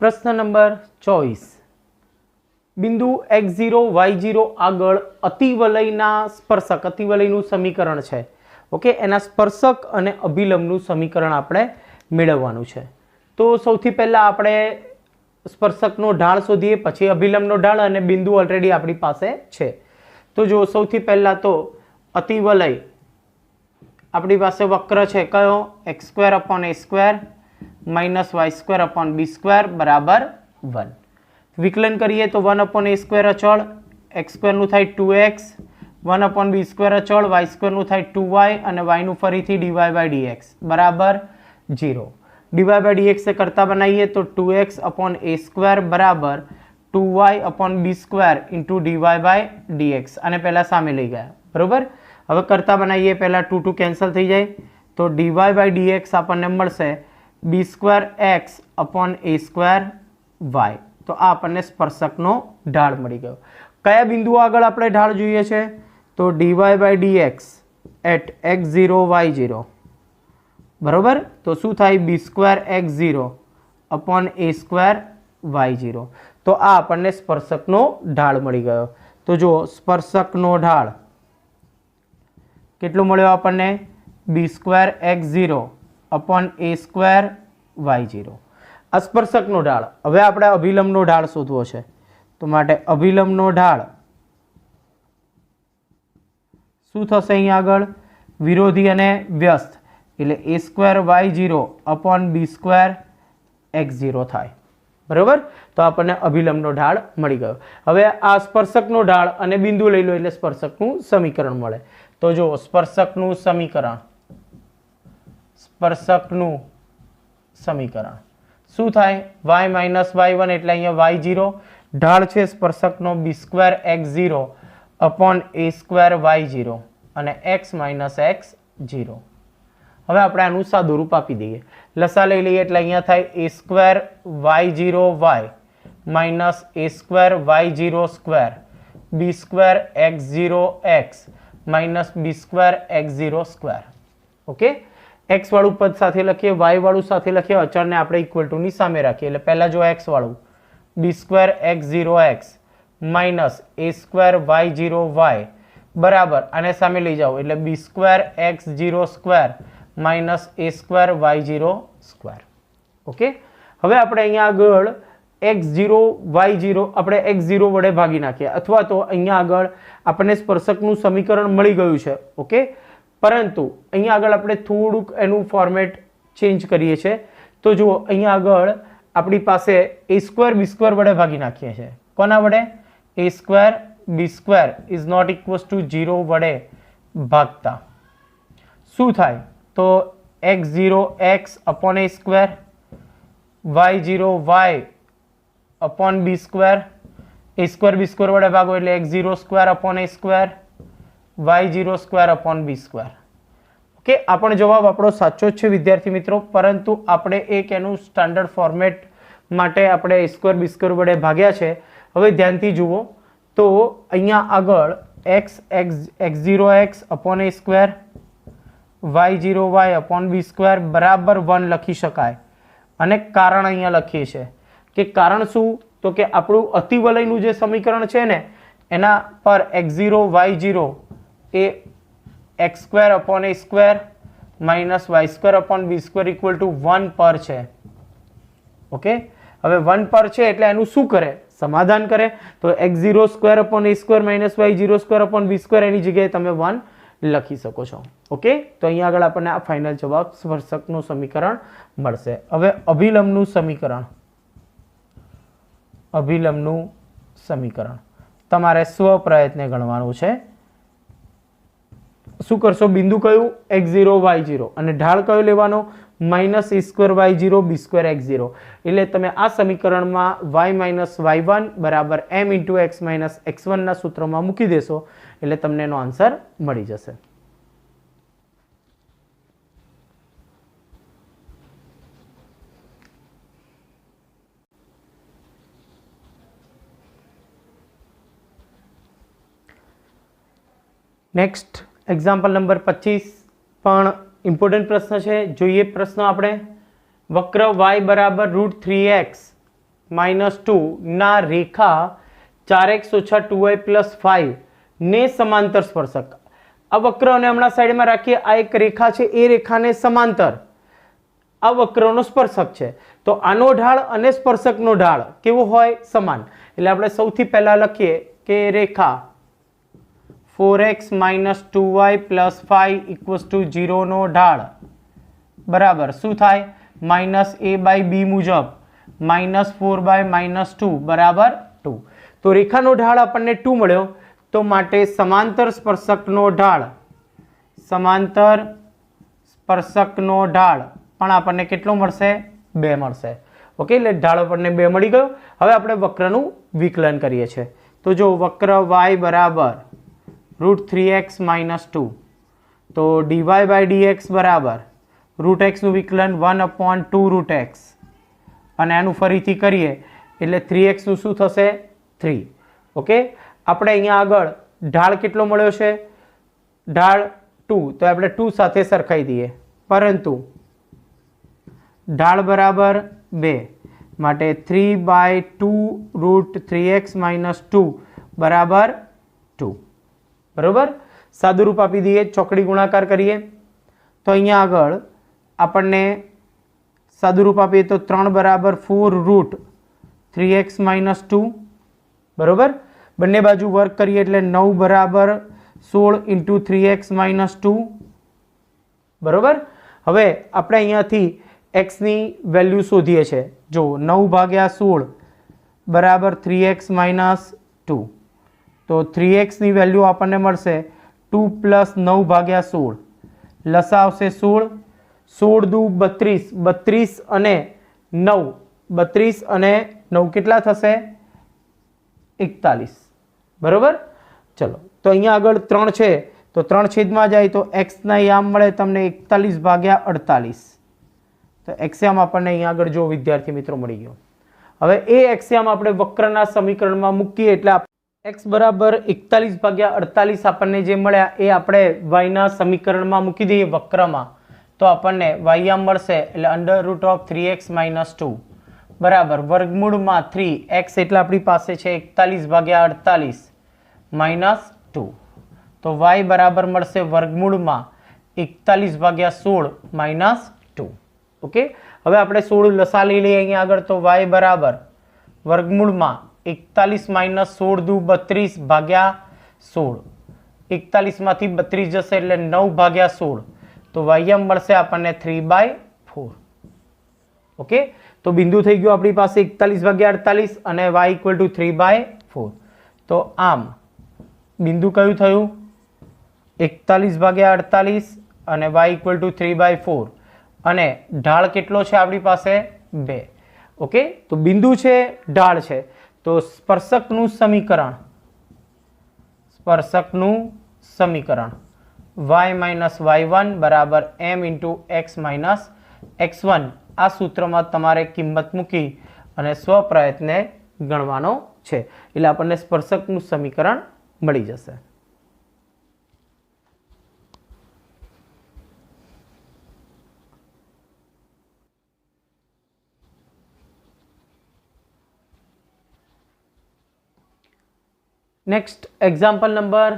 પ્રશ્ન નંબર 24. બિંદુ x0 y0 આગળ અતિવલયના સ્પર્શક, અતિવલયનું સમીકરણ છે. ઓકે, એના સ્પર્શક અને અભિલંબનું સમીકરણ આપણે મેળવવાનું છે. તો સૌથી પહેલા આપણે સ્પર્શકનો ઢાળ શોધીએ, પછી અભિલંબનો ઢાળ, અને બિંદુ ઓલરેડી આપણી પાસે છે. તો જો સૌથી પહેલા તો અતિવલય આપણી પાસે વક્ર છે કયો? x²/a² -y²/b² બરાબર 1. વિકલન કરીએ તો 1/a² અચળ, x² નું થાય 2x, 1/b² અચળ, y² નું થાય 2y, અને y નું ફરીથી dy/dx બરાબર 0. dy/dx એ કરતા બનાવીએ તો 2x/a² બરાબર 2y/b² ઇન્ટુ dy/dx, અને પહેલા સામે લઈ ગયા, બરોબર. હવે કરતા બનાવીએ, પહેલા 2 કેન્સલ થઈ જાય તો dy/dx આપણને મળશે b²x/a²y. તો આ આપણને સ્પર્શકનો ઢાળ મળી ગયો. કયા બિંદુ આગળ આપણે ઢાળ જોઈએ છે? તો dy/dx એટ x0 y0, બરોબર. તો શું થાય? b²x0/a²y0. તો આ આપણને સ્પર્શકનો ઢાળ મળી ગયો. તો જો સ્પર્શકનો ઢાળ કેટલો મળ્યો આપણને? b²x0/a²y0. આ સ્પર્શકનો ઢાળ. હવે આપણે અભિલંબનો ઢાળ શોધવો છે. તો માટે અભિલંબનો ઢાળ શું થશે? અહીંયા આગળ વિરોધી અને વ્યસ્ત એટલે a²y0/b²x0 થાય, બરોબર. તો આપણને અભિલંબનો ઢાળ મળી ગયો. હવે આ સ્પર્શકનો ઢાળ અને બિંદુ લઈ લો એટલે સ્પર્શકનું સમીકરણ મળે. તો જો સ્પર્શકનું સમીકરણ, સ્પર્શકનું સમીકરણ શું થાય? y -y1 એટલે અહીંયા y0, ઢાળ છે સ્પર્શકનો b²x0/a²y0 અને x - x0. હવે આપણે આનું સાદું રૂપ આપી દઈએ, લસા લઈ લઈએ એટલે અહીંયા થાય a²y0y -a²y0² b²x0x -b²x0². Okay, x વાળું પદ સાથે લખીએ, y વાળું સાથે લખીએ, અચળને આપણે ઇક્વલ ટુ ની સામે રાખીએ. એટલે પહેલા જો x વાળું b²x0x -a²y0y બરાબર, આને સામે લઈ જાઓ એટલે b²x0² -a²y0². ઓકે, હવે આપણે અહીંયા આગળ x0 y0 આપણે x0 વડે ભાગી નાખીએ, અથવા તો અહીંયા આગળ આપણને સ્પર્શકનું સમીકરણ મળી ગયું છે. ઓકે, પરંતુ અહીંયા આગળ આપણે થોડુંક એનું ફોર્મેટ ચેન્જ કરીએ છીએ. તો જુઓ અહીંયા આગળ આપણી પાસે a² b² વડે ભાગી નાખીએ છીએ. કોના વડે? a² b² is not equals to 0 વડે ભાગતા શું થાય? તો x0x/a², y0y/b², a² b² વડે ભાગો એટલે x0²/a², y0²/b². કે આ પણ જવાબ આપણો સાચો જ છે વિદ્યાર્થી મિત્રો, પરંતુ આપણે એક એનું સ્ટાન્ડર્ડ ફોર્મેટ માટે આપણે a સ્ક્વેર b સ્ક્વેર વડે ભાગ્યા છે. હવે ધ્યાનથી જુઓ તો અહીંયા આગળ x0 x upon a square y0 y upon b square બરાબર 1 લખી શકાય. અને કારણ અહીંયા લખીએ છીએ કે કારણ શું, તો કે આપણું અતિવલયનું જે સમીકરણ છે ને એના પર x0 y0 A x square upon a square minus y square upon b square equal to 1 પર છે. ઓકે, હવે 1 પર છે એટલે એનું શું કરે, સમાધાન કરે. તો x0 square upon a square minus y0 square upon b square એની જગ્યાએ તમે 1 લખી શકો છો. ઓકે, તો અહીંયા આગળ આપણને આ ફાઇનલ જવાબ સ્પર્શકનું સમીકરણ મળશે. હવે અભિલંબનું સમીકરણ તમારે સ્વપ્રયત્ને ગણવાનું છે. શું કરશો, બિંદુ કયું, x0 y0 અને ઢાળ કયો લેવાનો, minus a square y0 b square x0. એટલે તમે આ સમીકરણમાં y માઇનસ y1 બરાબર m into x minus x1 ના સૂત્રમાં મૂકી દેશો એટલે તમને એનો આન્સર મળી જશે. નેક્સ્ટ એક્ઝામ્પલ નંબર 25 પણ ઇમ્પોર્ટન્ટ પ્રશ્ન છે. જોઈએ પ્રશ્ન આપણે. વક્ર y બરાબર √3x માઇનસ 2 ના રેખા 4x ઓછા 2y પ્લસ 5 ને સમાંતર સ્પર્શક. આ વક્રને હમણાં સાઈડમાં રાખીએ. આ એક રેખા છે, એ રેખાને સમાંતર આ વક્રનો સ્પર્શક છે. તો આનો ઢાળ અને સ્પર્શકનો ઢાળ કેવો હોય, સમાન. એટલે આપણે સૌથી પહેલા લખીએ કે રેખા 4x minus 2y plus 5 equals to 0 નો ઢાળ બરાબર શું થાય, માઇનસ a બાય b મુજબ માઇનસ 4 બાય માઇનસ 2 બરાબર 2. તો રેખાનો ઢાળ આપણને 2 મળ્યો, તો માટે સમાંતર સ્પર્શકનો ઢાળ પણ આપણને કેટલો મળશે, 2 મળશે. ઓકે, એટલે ઢાળ આપણને 2 મળી ગયો. હવે આપણે વક્રનું વિકલન કરીએ છીએ. તો જો વક્ર y બરાબર √3x માઇનસ 2, તો dy બાય dx બરાબર √x નું વિકલન 1/2 √x અને આનું ફરીથી કરીએ એટલે 3x નું શું થશે, 3. ઓકે, આપણે અહીંયા આગળ ઢાળ કેટલો મળ્યો છે, ઢાળ 2, તો આપણે 2 સાથે સરખાઈ દઈએ, પરંતુ ઢાળ બરાબર 2 માટે 3/2 √3x માઇનસ 2 બરાબર 2. બરોબર, સાદું રૂપ આપી દઈએ, ચોકડી ગુણાકાર કરીએ તો અહીંયા આગળ આપણને સાદું રૂપ આપીએ તો 3 બરાબર 4 √3x માઇનસ 2 બરોબર. બંને બાજુ વર્ક કરીએ એટલે 9 બરાબર 16 ઇન્ટુ 3x માઇનસ 2 બરોબર. હવે આપણે અહીંયાથી x ની વેલ્યુ શોધીએ છીએ. જો 9 ભાગ્યા 16 બરાબર 3x માઇનસ 2, તો 3x ની વેલ્યુ આપણને મળશે 2 પ્લસ 9 ભાગ્યા 16, લસા આવશે 16, 16 દુ 32, 32 અને 9, 32 અને 9 કેટલા થશે, 41 બરોબર. ચલો, તો અહીંયા આગળ 3 છે તો 3 છેદમાં જાય તો x ના યામ મળે તમને 41 ભાગ્યા 48. તો એક્સયામ આપણને અહીંયા આગળ જો વિદ્યાર્થી મિત્રો મળી ગયો. હવે એ એક્સયામ આપણે વક્રના સમીકરણમાં મૂકીએ એટલે x બરાબર 41 ભાગ્યા 48 આપણને જે મળ્યા એ આપણે y ના સમીકરણમાં મૂકી દઈએ વક્રમાં, તો આપણને y મળશે એટલે √3x માઇનસ 2 બરાબર વર્ગમૂળમાં 3x એટલે આપણી પાસે છે 41 ભાગ્યા 48 માઇનસ 2. તો y બરાબર મળશે વર્ગમૂળમાં 41 ભાગ્યા 16 માઇનસ 2. ઓકે, હવે આપણે 16 લસા લઈ લઈએ અહીંયા આગળ. તો y બરાબર વર્ગમૂળમાં 41 માઇનસ 16 દુ 32 ભાગ્યા 16, 41 માંથી 32 જશે એટલે 9 ભાગ્યા 16, તો y મળશે આપણને 3/4. ઓકે, તો બિંદુ થઈ ગયું આપણી પાસે 41 ભાગ્યા 48 અને y ઇક્વલ ટુ 3/4. તો આમ બિંદુ કયું થયું, 41 ભાગ્યા 48 અને y ઇક્વલ ટુ 3/4 અને ઢાળ કેટલો છે આપણી પાસે, 2. ઓકે, તો બિંદુ છે, ઢાળ છે, તો સ્પર્શકનું સમીકરણ y માઇનસ y1 બરાબર m into x minus x1 આ સૂત્રમાં તમારે કિંમત મૂકી અને સ્વપ્રયત્ને ગણવાનો છે એટલે આપણને સ્પર્શકનું સમીકરણ મળી જશે. નેક્સ્ટ એક્ઝામ્પલ નંબર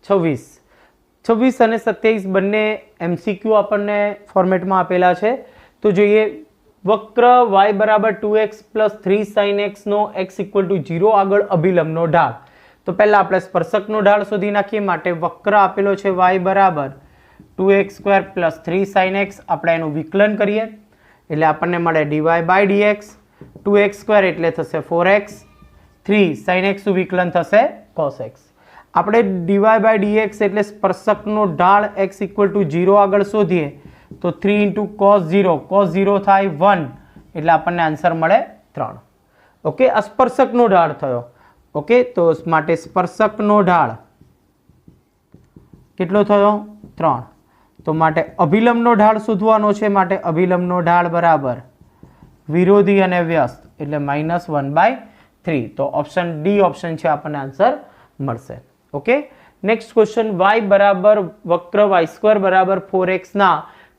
26 અને 27 બંને MCQ આપણને ફોર્મેટમાં આપેલા છે. તો જોઈએ વક્ર y બરાબર 2x પ્લસ 3 sin x નો x ઇક્વલ ટુ 0 આગળ અભિલંબનો ઢાળ. તો પહેલા આપણે સ્પર્શકનો ઢાળ શોધી નાખીએ. માટે વક્ર આપેલો છે y બરાબર 2x square plus 3 sin x. આપણે એનું વિકલન કરીએ એટલે આપણને મળે dy by dx. 2x square એટલે થશે 4x, 3 sin x નું વિકલન થશે cos x. આપણે dy બાય dx એટલે સ્પર્શકનો ઢાળ x ઇક્વલ ટુ 0 આગળ શોધીએ તો 3 ઇન્ટુ cos 0 થાય 1 એટલે આપણને આન્સર મળે 3. ઓકે, આ સ્પર્શકનો ઢાળ થયો. ઓકે, તો માટે સ્પર્શકનો ઢાળ કેટલો થયો 3. તો માટે અભિલંબનો ઢાળ શોધવાનો છે. માટે અભિલંબનો ઢાળ બરાબર વિરોધી અને વ્યસ્ત એટલે -1/3. તો ઓપ્શન ડી ઓપ્શન છે આપણને આન્સર મળશે. ઓકે, નેક્સ્ટ ક્વેશ્ચન y બરાબર વક્ર y² બરાબર 4x ના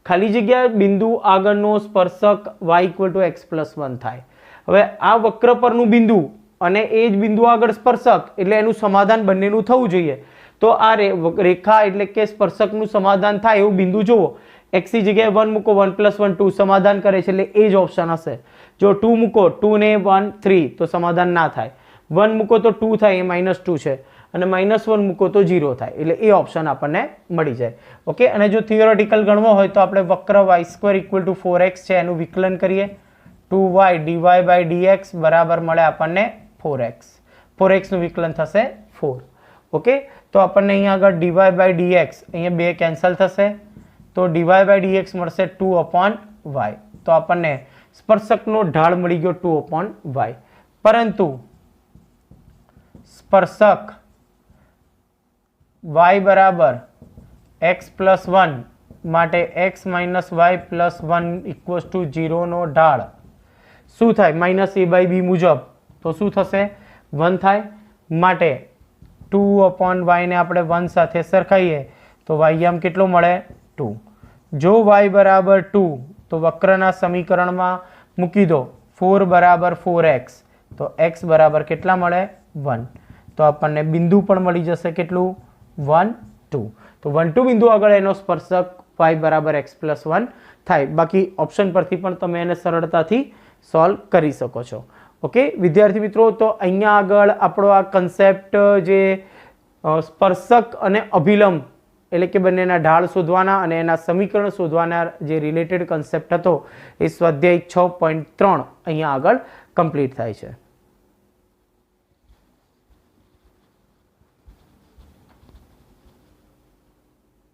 ખાલી જગ્યા બિંદુ આગળનો સ્પર્શક y equal to x plus 1 થાય. હવે આ વક્ર પરનું બિંદુ અને એ જ બિંદુ આગળ સ્પર્શક એટલે એનું સમાધાન બંનેનું થવું જોઈએ. તો આ રેખા એટલે કે સ્પર્શકનું સમાધાન થાય એવું બિંદુ જુઓ. x ની જગ્યાએ 1 મૂકો, 1 + 1 2 સમાધાન કરે છે એટલે એ જ ઓપ્શન હશે. જો 2 મૂકો, 2 ને 1 3 તો સમાધાન ના થાય. 1 મૂકો તો 2 થાય, એ -2 છે અને -1 મૂકો તો 0 થાય એટલે એ ઓપ્શન આપણને મળી જાય. ઓકે, અને જો થિયોરેટિકલ ગણવો હોય તો આપણે વક્ર y² ઇક્વલ ટુ 4x છે એનું વિકલન કરીએ. 2y dy બાય dx બરાબર મળે આપણને 4x. 4x નું વિકલન થશે 4. ઓકે, તો આપણને અહીંયા આગળ dy બાય dx અહીંયા 2 કેન્સલ થશે તો dy બાય dx મળશે 2/y. તો આપણને સ્પર્શકનો ઢાળ મળી ગયો 2/y. પરંતુ સ્પર્શક y બરાબર x પ્લસ 1 માટે x minus y plus 1 equals to 0 નો ઢાળ શું થાય -a/b મુજબ. તો શું થશે 1 થાય. માટે 2/y ને આપણે 1 સાથે સરખાઈએ તો y આમ કેટલો મળે 2. જો y બરાબર 2 તો વક્રના સમીકરણમાં મૂકી દો 4 બરાબર 4x તો x બરાબર કેટલા મળે 1. તો આપણને બિંદુ પણ મળી જશે કેટલું 1 2. તો 1 2 બિંદુ આગળ એનો સ્પર્શક y બરાબર x પ્લસ 1 થાય. બાકી ઓપ્શન પરથી પણ તમે એને સરળતાથી સોલ્વ કરી શકો છો. ઓકે વિદ્યાર્થી મિત્રો, તો અહીંયા આગળ આપણો આ કન્સેપ્ટ જે સ્પર્શક અને અભિલંબ એટલે કે બંનેના ઢાળ શોધવાના અને એના સમીકરણ શોધવાના જે રિલેટેડ કન્સેપ્ટ હતો એ સ્વાધ્યાય 6.3 અહીંયા આગળ કમ્પ્લીટ થાય છે.